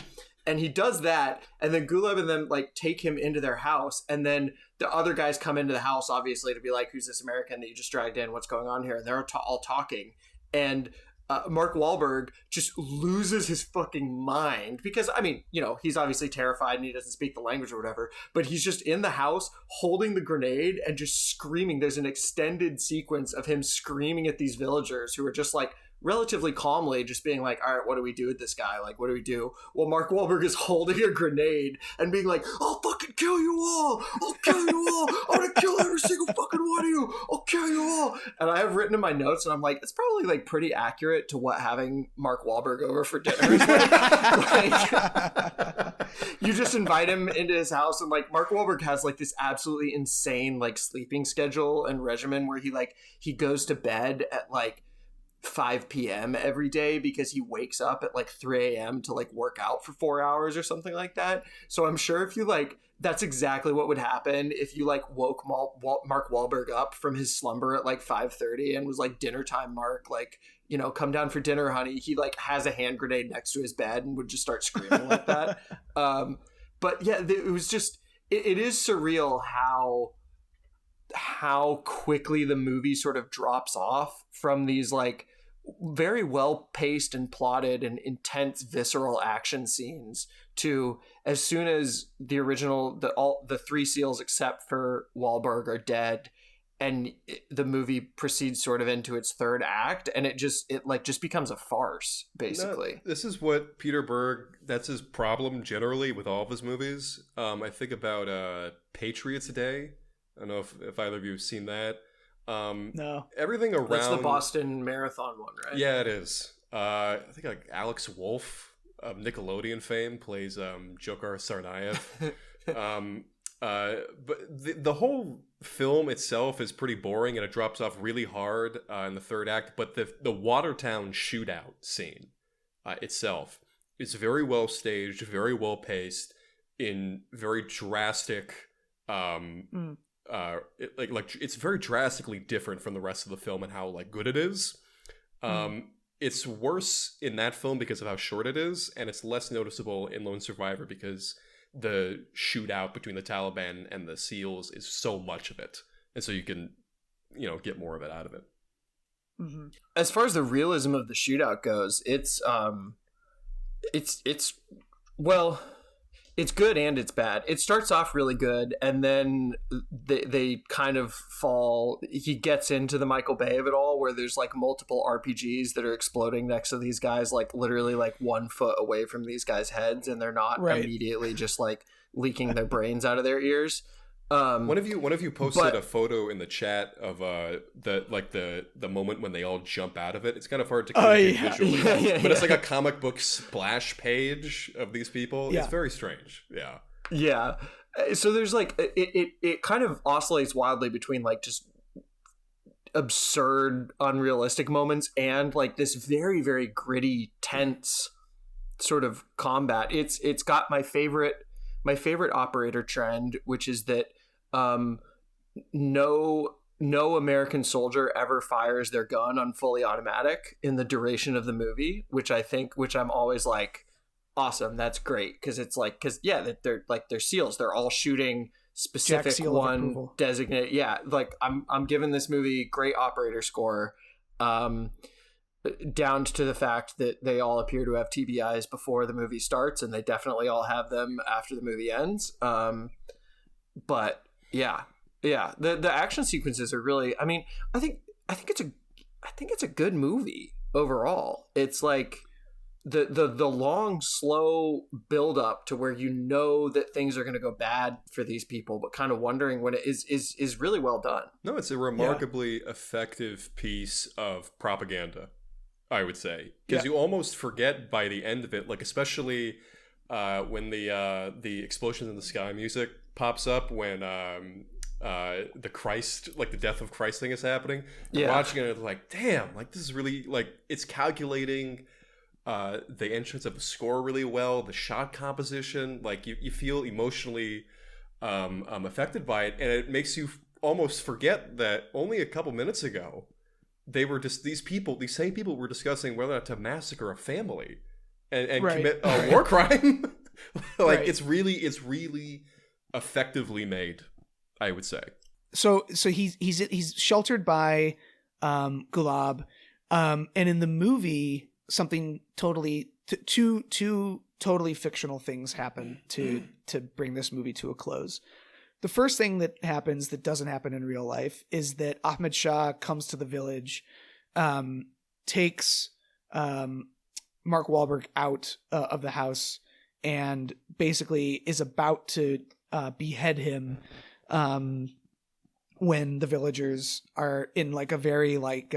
And he does that, and then Gulab and them like take him into their house, and then the other guys come into the house, obviously, to be like, "Who's this American that you just dragged in? What's going on here?" And they're all talking, and Mark Wahlberg just loses his fucking mind because, I mean, he's obviously terrified and he doesn't speak the language or whatever, but he's just in the house holding the grenade and just screaming. There's an extended sequence of him screaming at these villagers who are just like, relatively calmly just being like, all right, what do we do with this guy? Like, what do we do? Well, Mark Wahlberg is holding a grenade and being like, I'll fucking kill you all. I'll kill you all. I'm going to kill every single fucking one of you. I'll kill you all. And I have written in my notes, and I'm like, it's probably like pretty accurate to what having Mark Wahlberg over for dinner is like. You just invite him into his house, and like Mark Wahlberg has like this absolutely insane like sleeping schedule and regimen where he goes to bed at like 5 p.m. every day because he wakes up at like 3 a.m. to like work out for 4 hours or something like that. So I'm sure if you like, that's exactly what would happen if you like woke Mark Wahlberg up from his slumber at like 5:30 and was like, dinner time, Mark, like, you know, come down for dinner, honey. He like has a hand grenade next to his bed and would just start screaming like that. But yeah, it was just, it is surreal how quickly the movie sort of drops off from these like very well paced and plotted and intense visceral action scenes to as soon as the original the 3 SEALs except for Wahlberg are dead, and the movie proceeds sort of into its third act, and it just becomes a farce basically. No, this is what Peter Berg, that's his problem generally with all of his movies. I think about Patriots Day. I don't know if either of you have seen that. No. Everything around... That's the Boston Marathon one, right? Yeah, it is. I think like Alex Wolff of Nickelodeon fame plays Dzhokhar Tsarnaev. But the whole film itself is pretty boring, and it drops off really hard in the third act. But the Watertown shootout scene itself is very well staged, very well paced, in very drastic... it's very drastically different from the rest of the film and how like good it is. It's worse in that film because of how short it is, and it's less noticeable in Lone Survivor because the shootout between the Taliban and the SEALs is so much of it, and so you can, you know, get more of it out of it. As far as the realism of the shootout goes, it's well, it's good and it's bad. It starts off really good, and then they kind of fall. He gets into the Michael Bay of it all, where there's like multiple RPGs that are exploding next to these guys, like literally like 1 foot away from these guys' heads, and they're not immediately just like leaking their brains out of their ears. One of you posted a photo in the chat of the moment when they all jump out of it. It's kind of hard to communicate visually, but it's like a comic book splash page of these people. Yeah. It's very strange. Yeah. So there's like it kind of oscillates wildly between like just absurd, unrealistic moments and like this very, very gritty, tense sort of combat. It's got my favorite operator trend, which is that no American soldier ever fires their gun on fully automatic in the duration of the movie, which I'm always like, awesome, that's great, because they're SEALs, they're all shooting specific one designated. Yeah, like I'm giving this movie great operator score, down to the fact that they all appear to have TBIs before the movie starts, and they definitely all have them after the movie ends. But yeah, the action sequences are really, I mean, I think it's a good movie overall. It's like the long, slow build up to where you know that things are going to go bad for these people, but kind of wondering when it is really well done. No, it's a remarkably effective piece of propaganda, I would say, because you almost forget by the end of it, like especially when the explosions in the sky music pops up when the Christ, like the death of Christ thing is happening. You're watching it like, damn, like this is really like, it's calculating the entrance of the score really well, the shot composition, like you feel emotionally affected by it, and it makes you almost forget that only a couple minutes ago they were just these same people were discussing whether or not to massacre a family and commit a war crime. Like it's really effectively made, I would say. So he's sheltered by Gulab, and in the movie something totally two totally fictional things happen to bring this movie to a close. The first thing that happens that doesn't happen in real life is that Ahmed Shah comes to the village, takes Mark Wahlberg out of the house, and basically is about to behead him when the villagers are in like a very like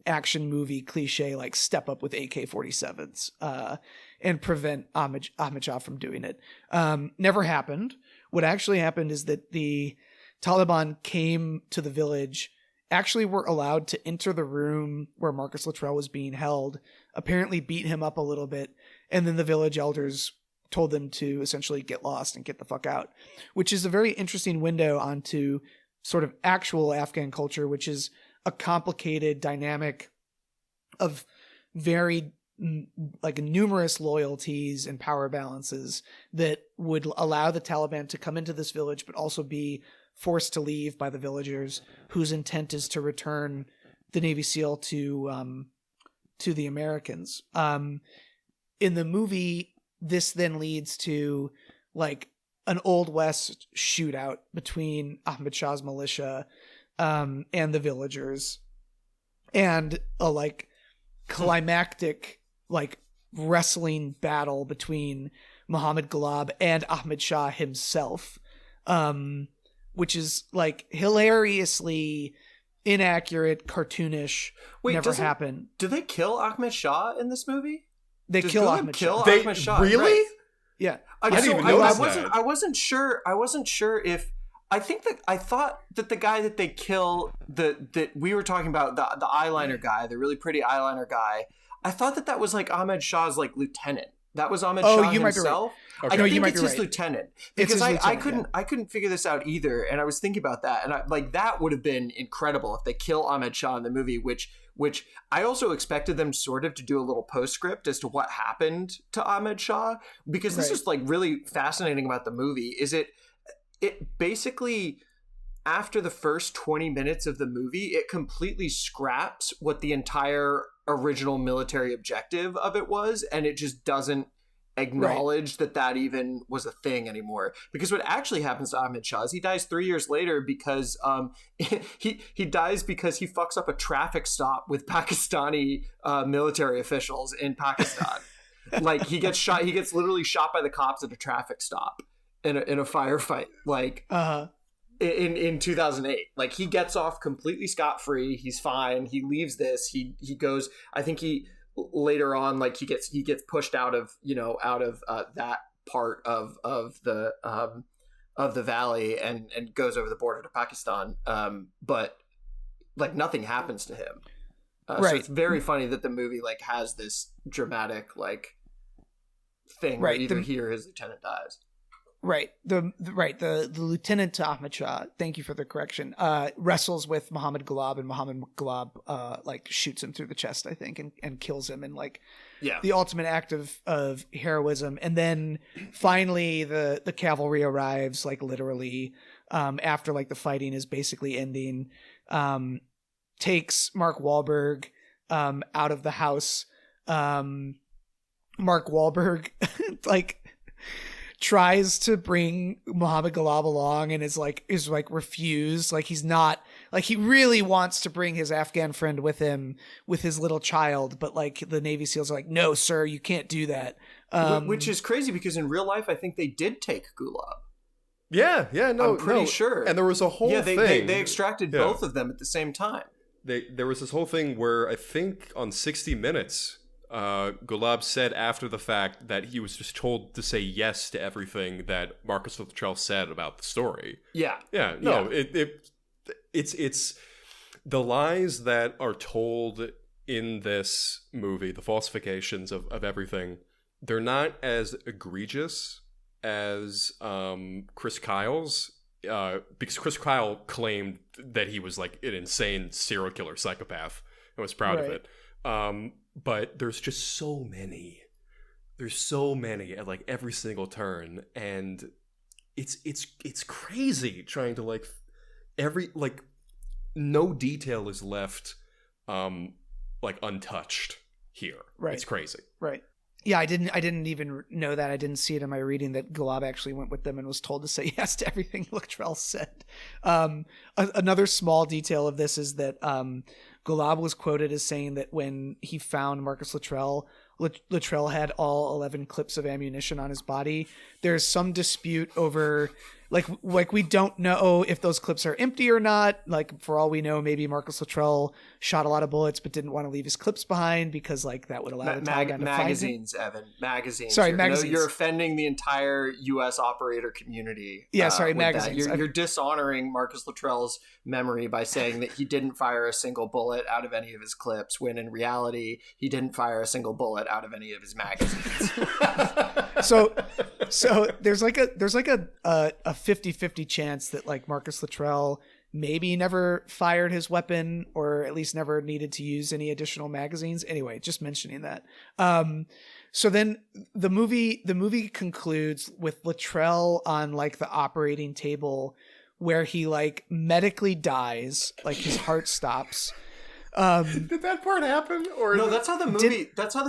action movie cliche, like step up with AK-47s and prevent Ahmed Shah from doing it. Never happened. What actually happened is that the Taliban came to the village actually were allowed to enter the room where Marcus Luttrell was being held, apparently beat him up a little bit, and then the village elders told them to essentially get lost and get the fuck out, which is a very interesting window onto sort of actual Afghan culture, which is a complicated dynamic of very like numerous loyalties and power balances that would allow the Taliban to come into this village, but also be forced to leave by the villagers whose intent is to return the Navy SEAL to the Americans. In the movie, this then leads to like an Old West shootout between Ahmad Shah's militia and the villagers, and a like climactic like wrestling battle between Muhammad Ghalib and Ahmad Shah himself, which is like hilariously inaccurate, cartoonish. Wait, never happened. Do they kill Ahmed Shah in this movie? They Does kill Ghalib Ahmed kill Shah. Ahmed Shah? Really? Right. Yeah. I didn't even notice that. I wasn't sure if I thought that the guy that they kill, that we were talking about, the eyeliner guy, the really pretty eyeliner guy, I thought that was like Ahmed Shah's like lieutenant. That was Ahmed Shah you might be right. himself. Okay. I No, think you might it's be his right. lieutenant, It's because his lieutenant, I couldn't figure this out either, and I was thinking about that, and that would have been incredible if they kill Ahmed Shah in the movie, which I also expected them sort of to do a little postscript as to what happened to Ahmed Shah, because this is like really fascinating about the movie. Is it basically, after the first 20 minutes of the movie, it completely scraps what the entire original military objective of it was, and it just doesn't acknowledge that even was a thing anymore. Because what actually happens to Ahmed Shah is he dies 3 years later because he dies because he fucks up a traffic stop with Pakistani military officials in Pakistan. Like he gets literally shot by the cops at a traffic stop in a firefight. Like in 2008, like he gets off completely scot-free. He's fine. He leaves this. He goes. I think he later on, like he gets pushed out of that part of the valley and goes over the border to Pakistan. But like nothing happens to him. So it's very funny that the movie like has this dramatic like thing where either he or his lieutenant dies. Right. The lieutenant to Ahmed Shah, thank you for the correction, wrestles with Muhammad Ghalib, and Muhammad Ghalib like shoots him through the chest, I think, and kills him in like the ultimate act of heroism. And then finally the cavalry arrives, like literally, after like the fighting is basically ending, takes Mark Wahlberg out of the house. Mark Wahlberg like tries to bring Muhammad Ghalib along and is like refused. Like he's not, like he really wants to bring his Afghan friend with him with his little child, but like the Navy SEALs are like, no sir, you can't do that. Which is crazy because in real life I think they did take Ghalib. I'm pretty sure. And there was a whole thing. They extracted both of them at the same time. There was this whole thing where I think on 60 Minutes, Ghalib said after the fact that he was just told to say yes to everything that Marcus Luttrell said about the story. It's the lies that are told in this movie, the falsifications of everything. They're not as egregious as Chris Kyle's, because Chris Kyle claimed that he was like an insane serial killer psychopath and was proud of it. But there's just so many. There's so many at like every single turn, and it's crazy trying to like no detail is left like untouched here. Right. It's crazy. Right. Yeah, I didn't even know that. I didn't see it in my reading that Ghalib actually went with them and was told to say yes to everything Luttrell said. Another small detail of this is that Ghalib was quoted as saying that when he found Marcus Luttrell Luttrell had all 11 clips of ammunition on his body. There's some dispute over like we don't know if those clips are empty or not. Like, for all we know, maybe Marcus Luttrell shot a lot of bullets but didn't want to leave his clips behind because like that would allow the Taliban to magazines, Evan. Magazines. Sorry, magazines. You're offending the entire U.S. operator community. Yeah, sorry, with magazines. You're dishonoring Marcus Luttrell's memory by saying that he didn't fire a single bullet out of any of his clips, when in reality he didn't fire a single bullet out of any of his magazines. So there's like a 50-50 chance that like Marcus Luttrell maybe never fired his weapon, or at least never needed to use any additional magazines. Anyway, just mentioning that. So then the movie concludes with Luttrell on like the operating table where he like medically dies, like his heart stops. Did that part happen? Or no, that's how the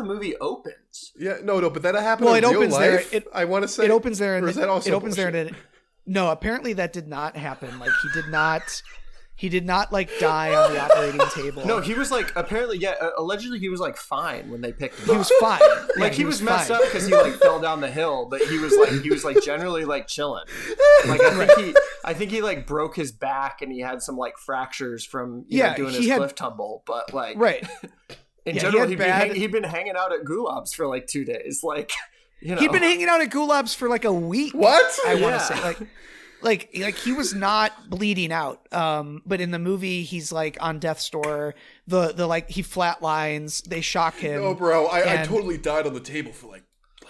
movie opens. Yeah, no, but that happened. Well, in it real opens life? there. I want to say it opens there. Or is that also it opens bullshit? there. No, apparently that did not happen. Like he did not like die on the operating table. No, he was like, apparently, yeah, allegedly he was like fine when they picked him up. He was fine. Like, Yeah, he was messed fine. up because he like fell down the hill, but he was like generally like chilling. Like, I think he like broke his back and he had some like fractures from doing his cliff tumble, but like Right. in Yeah, general, he he'd been hanging out at Gulab's for like 2 days. Like, you know, He'd been hanging out at Gulab's for like a week. What? I want Yeah. to say like he was not bleeding out. But in the movie, he's like on death's door. The like he flatlines. They shock him. No, bro, I and- totally died on the table for like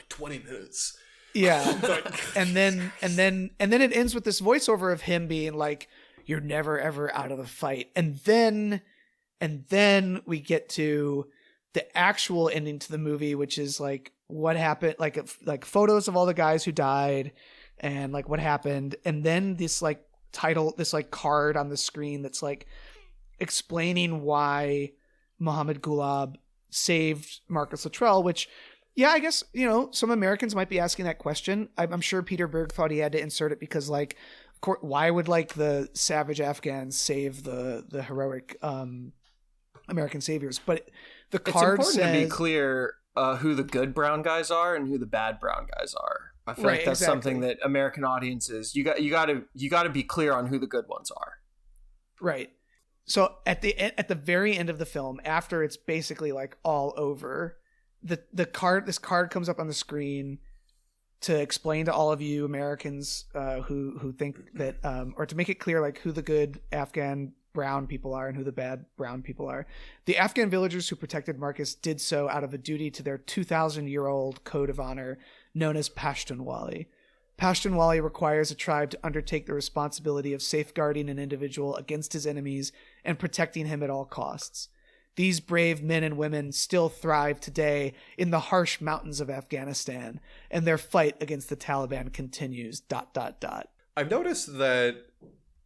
20 minutes. Yeah. and then it ends with this voiceover of him being like, "You're never ever out of the fight." And then we get to the actual ending to the movie, which is like what happened, like photos of all the guys who died and like what happened, and then this like title, this like card on the screen that's like explaining why Mohammed Gulab saved Marcus Luttrell, which, yeah, I guess, you know, some Americans might be asking that question. I'm sure Peter Berg thought he had to insert it because, like, of course, why would like the savage Afghans save the heroic American saviors? But the card it's important says to be clear who the good brown guys are and who the bad brown guys are. I feel Right, like that's exactly. something that American audiences you got to be clear on who the good ones are. right. So at the very end of the film, after it's basically like all over, this card comes up on the screen to explain to all of you Americans who think that or to make it clear like who the good Afghan brown people are and who the bad brown people are. The Afghan villagers who protected Marcus did so out of a duty to their 2,000-year-old code of honor known as Pashtunwali. Pashtunwali requires a tribe to undertake the responsibility of safeguarding an individual against his enemies and protecting him at all costs. These brave men and women still thrive today in the harsh mountains of Afghanistan, and their fight against the Taliban continues. ... I've noticed that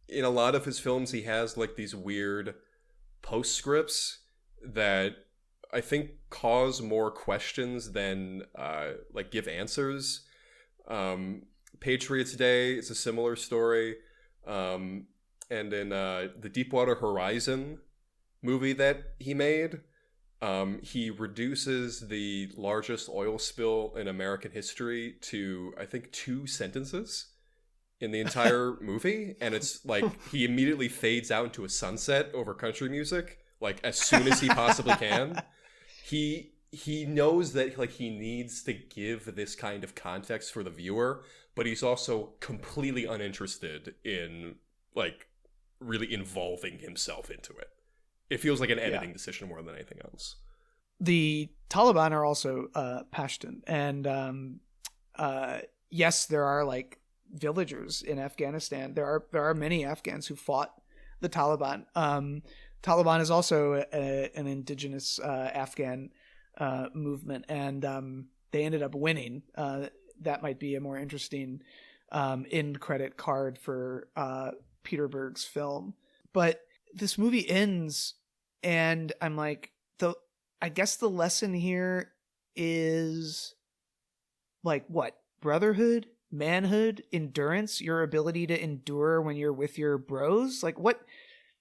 in a lot of his films, he has like these weird postscripts that I think cause more questions than like give answers. Patriots Day is a similar story. And in the Deepwater Horizon movie that he made, he reduces the largest oil spill in American history to, I think, 2 sentences in the entire movie, and it's like he immediately fades out into a sunset over country music, like as soon as he possibly can. He knows that like he needs to give this kind of context for the viewer, but he's also completely uninterested in like really involving himself into it. It feels like an editing decision more than anything else. The Taliban are also Pashtun, and yes, there are like villagers in Afghanistan. There are many Afghans who fought the Taliban. Taliban is also an indigenous Afghan movement, and they ended up winning. That might be a more interesting end credit card for Peter Berg's film. But this movie ends, and I'm like, I guess the lesson here is like what? Brotherhood? Manhood, endurance, your ability to endure when you're with your bros. Like, what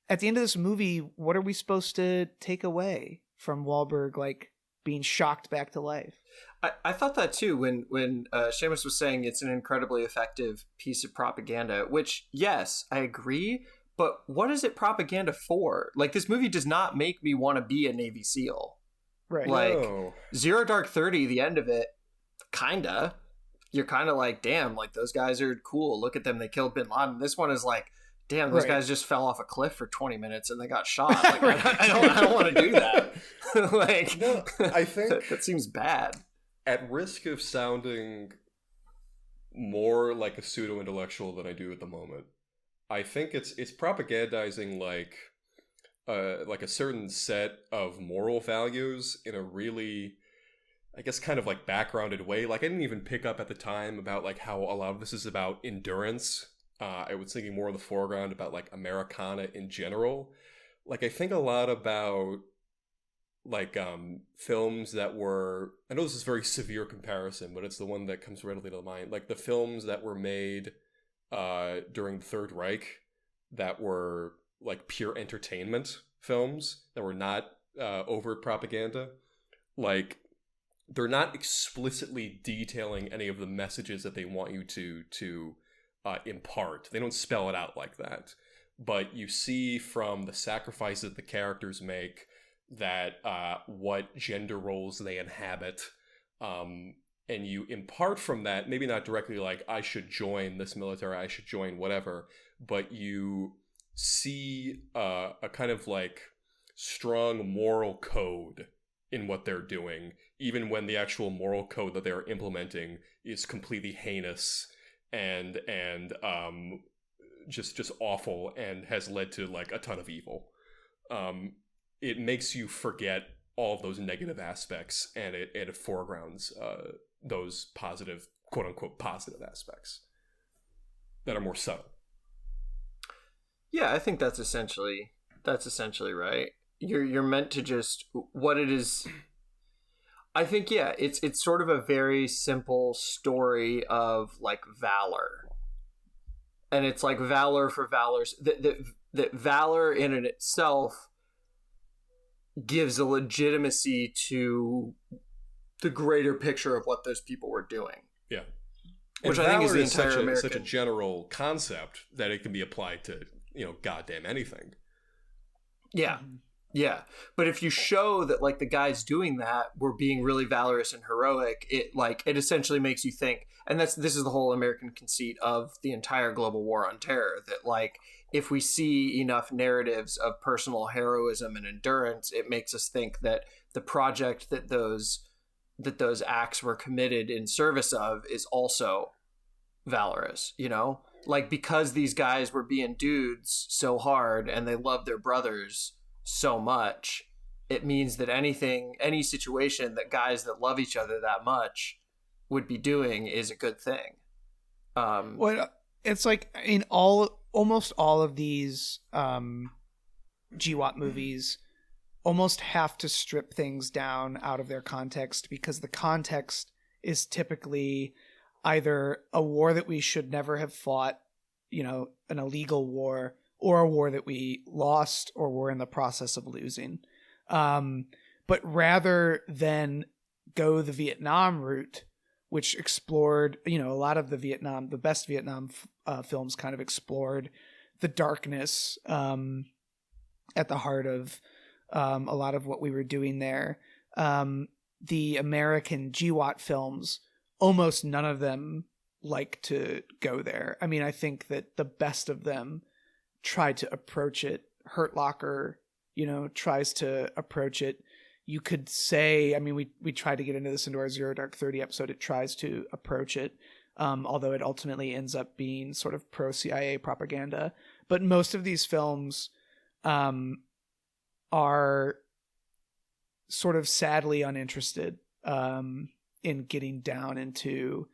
at the end of this movie, what are we supposed to take away from Wahlberg like being shocked back to life. I thought that too when Séamus was saying it's an incredibly effective piece of propaganda, which, yes, I agree, but what is it propaganda for? Like, this movie does not make me want to be a Navy SEAL. Right. Like, No. Zero Dark 30, the end of it, kinda. You're kind of like, damn, like, those guys are cool. Look at them. They killed Bin Laden. This one is like, damn, those Right. guys just fell off a cliff for 20 minutes and they got shot. Like, I don't want to do that. Like, No, I think that seems bad. at risk of sounding more like a pseudo-intellectual than I do at the moment, I think it's propagandizing like a certain set of moral values in a really, I guess, kind of like backgrounded way. Like, I didn't even pick up at the time about like how a lot of this is about endurance. I was thinking more in the foreground about like Americana in general. Like, I think a lot about like films that were, I know this is a very severe comparison, but it's the one that comes readily to mind. Like the films that were made during the Third Reich that were like pure entertainment films that were not overt propaganda. Like, they're not explicitly detailing any of the messages that they want you to impart. They don't spell it out like that. But you see from the sacrifices the characters make that what gender roles they inhabit, and you impart from that, maybe not directly like, I should join this military, I should join whatever, but you see a kind of like strong moral code in what they're doing, even when the actual moral code that they're implementing is completely heinous and just awful and has led to like a ton of evil. It makes you forget all of those negative aspects, and it foregrounds those positive, quote unquote, positive aspects that are more subtle. Yeah, I think that's essentially right. You're meant to just, what it is. I think, yeah, it's sort of a very simple story of like valor, and it's like valor for valors, that valor in and itself gives a legitimacy to the greater picture of what those people were doing. Yeah. Which And I think is valor the entire American... such a general concept that it can be applied to, goddamn anything. Yeah. Yeah. But if you show that like the guys doing that were being really valorous and heroic, it essentially makes you think, and this is the whole American conceit of the entire global war on terror, that like, if we see enough narratives of personal heroism and endurance, it makes us think that the project that those acts were committed in service of is also valorous, like, because these guys were being dudes so hard and they loved their brothers so much, it means that any situation that guys that love each other that much would be doing is a good thing. Well, it's like in almost all of these GWOT movies almost have to strip things down out of their context, because the context is typically either a war that we should never have fought, an illegal war, or a war that we lost or were in the process of losing. But rather than go the Vietnam route, which explored, a lot of the best Vietnam films kind of explored the darkness at the heart of a lot of what we were doing there. The American GWOT films, almost none of them like to go there. I mean, I think that the best of them tried to approach it. Hurt Locker, tries to approach it. You could say, I mean, we tried to get into this into our Zero Dark 30 episode. It tries to approach it, although it ultimately ends up being sort of pro-CIA propaganda. But most of these films are sort of sadly uninterested in getting down into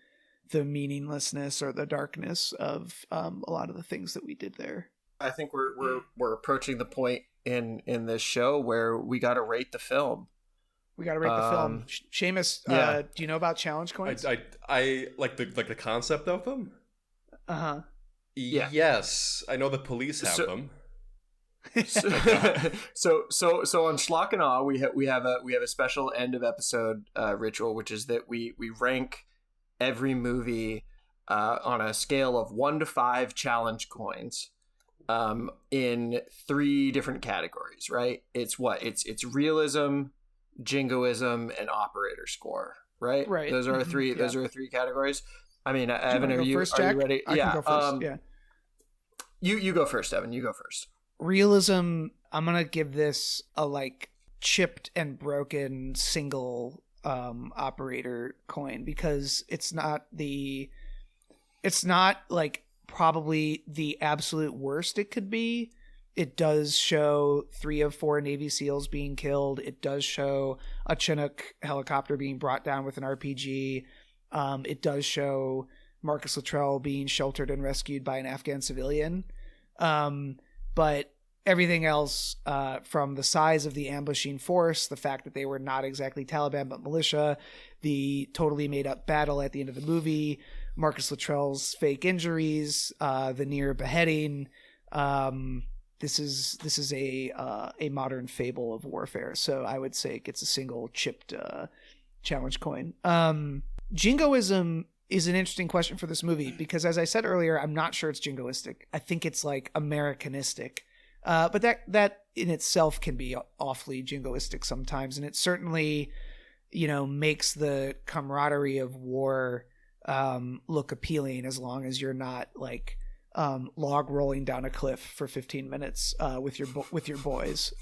the meaninglessness or the darkness of a lot of the things that we did there. I think we're approaching the point in this show where we got to rate the film. We got to rate the film. Séamus, yeah. Do you know about challenge coins? I like the concept of them. Uh-huh. Yeah. Yes, I know the police have them. So on Schlock and Awe, we have a special end of episode ritual, which is that we rank every movie on a scale of 1 to 5 challenge coins in 3 different categories, right? It's realism, jingoism, and operator score, right? Right. Those are our three. Yeah. Those are our 3 categories. I mean, Evan, are you ready? I can go first. Yeah. You go first, Evan. You go first. Realism, I'm gonna give this a like chipped and broken single operator coin, because it's not like probably the absolute worst it could be. It does show 3 of 4 Navy SEALs being killed. It does show a Chinook helicopter being brought down with an RPG. It does show Marcus Luttrell being sheltered and rescued by an Afghan civilian. But everything else, from the size of the ambushing force, the fact that they were not exactly Taliban but militia, the totally made up battle at the end of the movie, Marcus Luttrell's fake injuries, the near beheading, this is a modern fable of warfare. So I would say it gets a single chipped challenge coin. Jingoism is an interesting question for this movie, because as I said earlier, I'm not sure it's jingoistic. I think it's like Americanistic. But that in itself can be awfully jingoistic sometimes. And it certainly, makes the camaraderie of war look appealing, as long as you're not like log rolling down a cliff for 15 minutes with your boys.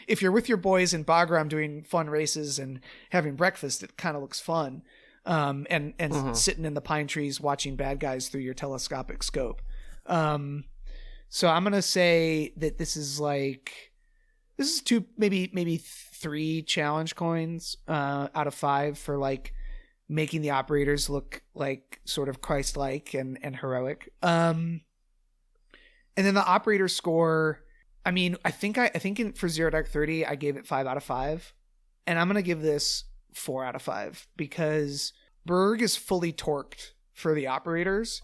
If you're with your boys in Bagram doing fun races and having breakfast, it kind of looks fun. And sitting in the pine trees watching bad guys through your telescopic scope. So I'm gonna say that this is 2, maybe 3 challenge coins out of 5 for like making the operators look like sort of Christ-like and heroic. And then the operator score, I mean, I think for Zero Dark 30 I gave it 5 out of 5, and I'm gonna give this 4 out of 5, because Berg is fully torqued for the operators,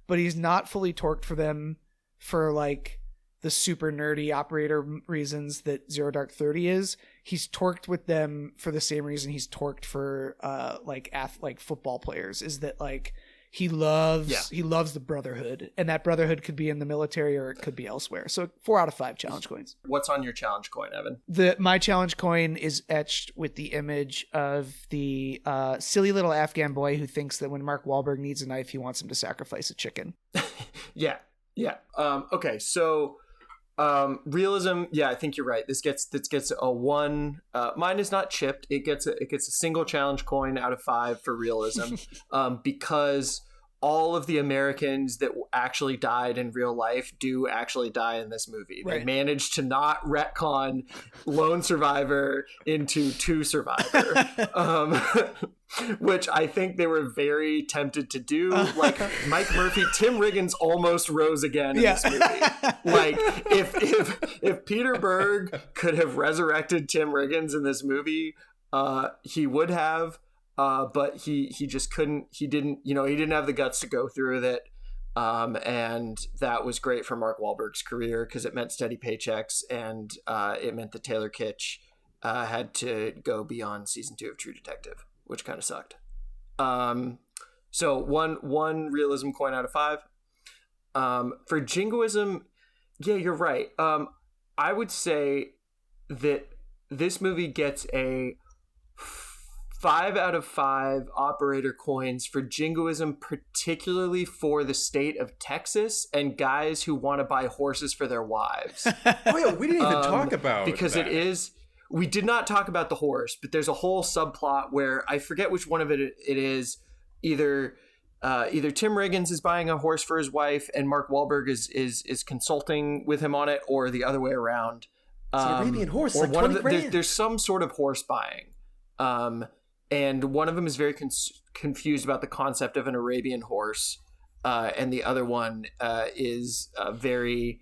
but he's not fully torqued for them for like the super nerdy operator reasons that Zero Dark 30 is. He's torqued with them for the same reason he's torqued for like football players, is that like he loves the brotherhood, and that brotherhood could be in the military or it could be elsewhere. So 4 out of 5 challenge coins. What's on your challenge coin, Evan? My challenge coin is etched with the image of the silly little Afghan boy who thinks that when Mark Wahlberg needs a knife, he wants him to sacrifice a chicken. Yeah. Okay, so realism, yeah, I think you're right. This gets a 1. Mine is not chipped. It gets a single challenge coin out of 5 for realism, because all of the Americans that actually died in real life do actually die in this movie. Right. They managed to not retcon Lone Survivor into 2 Survivor, which I think they were very tempted to do. Like Mike Murphy, Tim Riggins almost rose again in this movie. Like if Peter Berg could have resurrected Tim Riggins in this movie, he would have. But he just couldn't. He didn't have the guts to go through with it. And that was great for Mark Wahlberg's career, because it meant steady paychecks, and it meant that Taylor Kitsch had to go beyond season 2 of True Detective, which kind of sucked. So one realism coin out of 5. For jingoism, yeah, you're right. I would say that this movie gets a 5 out of 5 operator coins for jingoism, particularly for the state of Texas and guys who want to buy horses for their wives. Oh yeah, we didn't even talk about because that. We did not talk about the horse, but there's a whole subplot where I forget which one of it is. Either Tim Riggins is buying a horse for his wife and Mark Wahlberg is consulting with him on it, or the other way around. It's an Arabian horse, or like one 20 of grand. There's some sort of horse buying. And one of them is very confused about the concept of an Arabian horse. And the other one is very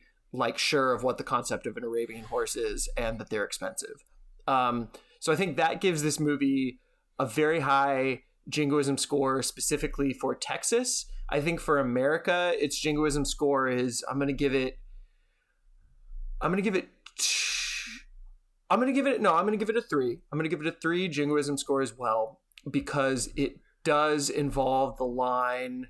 sure of what the concept of an Arabian horse is, and that they're expensive. So I think that gives this movie a very high jingoism score, specifically for Texas. I think for America, its jingoism score is, I'm going to give it I'm gonna give it a 3. I'm gonna give it a 3 jingoism score as well, because it does involve the line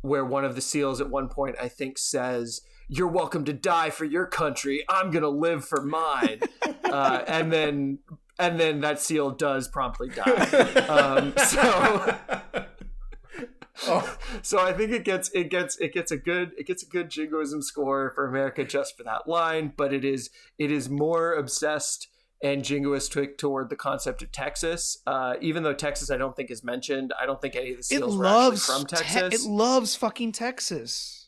where one of the SEALs at one point, I think, says, "You're welcome to die for your country. I'm gonna live for mine." And then that SEAL does promptly die. So I think it gets a good jingoism score for America just for that line, but it is more obsessed and jingoistic toward the concept of Texas. Even though Texas I don't think is mentioned, I don't think any of the SEALs were actually from Texas. It loves fucking Texas.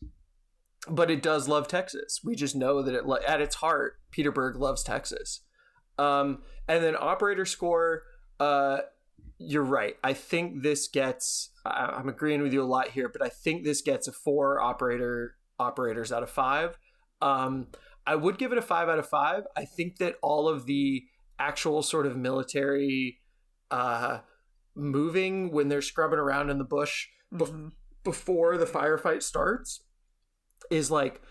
But it does love Texas. We just know that at its heart, Peter Berg loves Texas. And then operator score, you're right. I think this gets, I'm agreeing with you a lot here, but I think this gets a 4 operators out of 5. I would give it a 5 out of 5. I think that all of the actual sort of military moving when they're scrubbing around in the bush before the firefight starts is like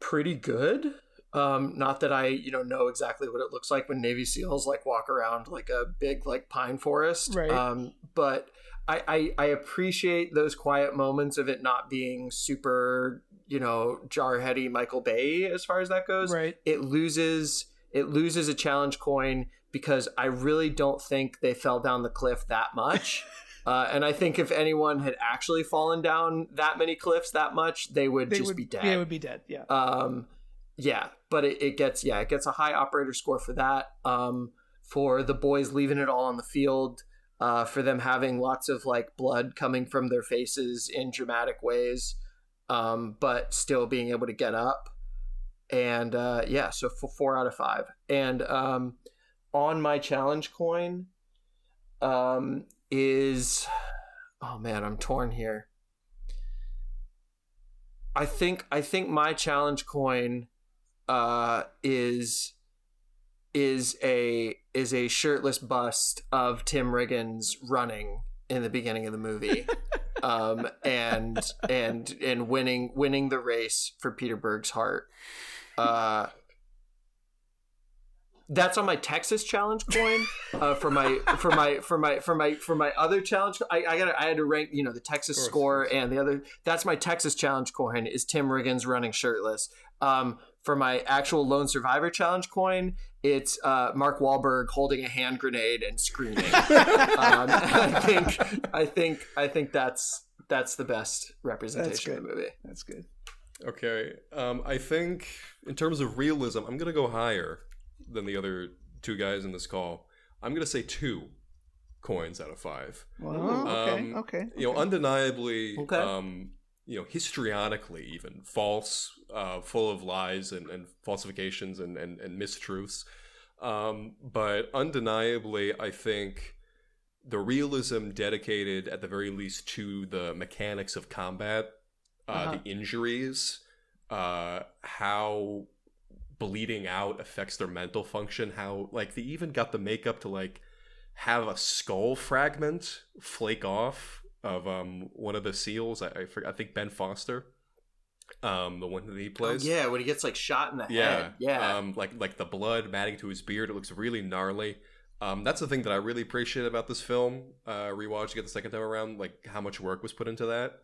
pretty good. Not that I, know exactly what it looks like when Navy SEALs like walk around like a big like pine forest. Right. But I appreciate those quiet moments of it not being super, jarheady Michael Bay as far as that goes. Right. It loses a challenge coin because I really don't think they fell down the cliff that much. And I think if anyone had actually fallen down that many cliffs that much, they would be dead. They would be dead. Yeah. Yeah, but it gets a high operator score for that. For the boys leaving it all on the field, for them having lots of like blood coming from their faces in dramatic ways, but still being able to get up. And so 4 out of 5. And on my challenge coin is, oh man, I'm torn here. I think my challenge coin is a shirtless bust of Tim Riggins running in the beginning of the movie, and winning the race for Peter Berg's heart. That's on my Texas challenge coin. For my other challenge, I had to rank the Texas score and the other. That's my Texas challenge coin is Tim Riggins running shirtless. For my actual Lone Survivor challenge coin, it's Mark Wahlberg holding a hand grenade and screaming. I think that's the best representation of the movie. That's good. Okay, I think in terms of realism, I'm gonna go higher than the other two guys in this call. I'm gonna say 2 coins out of 5. Wow. Okay. Undeniably, histrionically even false, full of lies and falsifications and mistruths. But undeniably, I think the realism dedicated at the very least to the mechanics of combat, the injuries, how bleeding out affects their mental function, how like they even got the makeup to like have a skull fragment flake off of one of the SEALs. I think Ben Foster, the one that he plays. Oh, yeah, when he gets like shot in the head. Yeah. Like the blood matting to his beard. It looks really gnarly. That's the thing that I really appreciate about this film. Rewatching it the second time around, like how much work was put into that.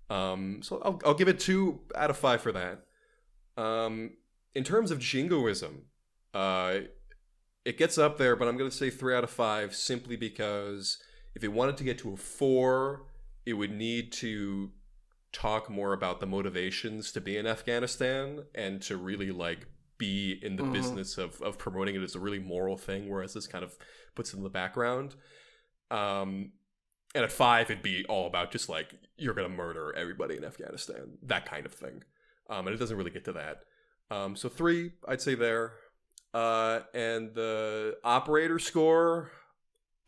So I'll give it 2 out of 5 for that. In terms of jingoism, it gets up there, but I'm going to say 3 out of 5 simply because if it wanted to get to a 4, it would need to talk more about the motivations to be in Afghanistan and to really like be in the business of promoting it as a really moral thing, whereas this kind of puts it in the background. And at 5, it'd be all about just like, you're going to murder everybody in Afghanistan, that kind of thing. And it doesn't really get to that. So 3, I'd say there. And the operator score,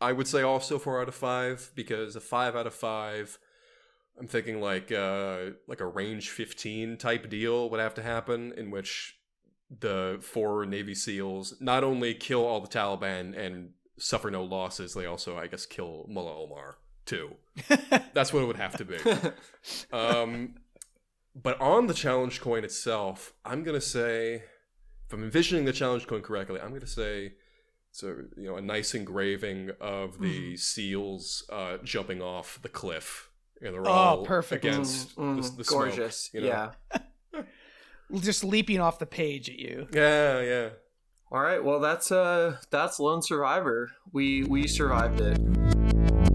I would say also 4 out of 5, because a 5 out of 5, I'm thinking like a range 15 type deal would have to happen, in which the 4 Navy SEALs not only kill all the Taliban and suffer no losses, they also, I guess, kill Mullah Omar too. That's what it would have to be. But on the challenge coin itself, I'm gonna say if I'm envisioning the challenge going correctly, I'm going to say so. A nice engraving of the seals jumping off the cliff, and they're all perfect. against the gorgeous. smoke, Yeah. Just leaping off the page at you. Yeah. All right. Well, that's Lone Survivor. We survived it.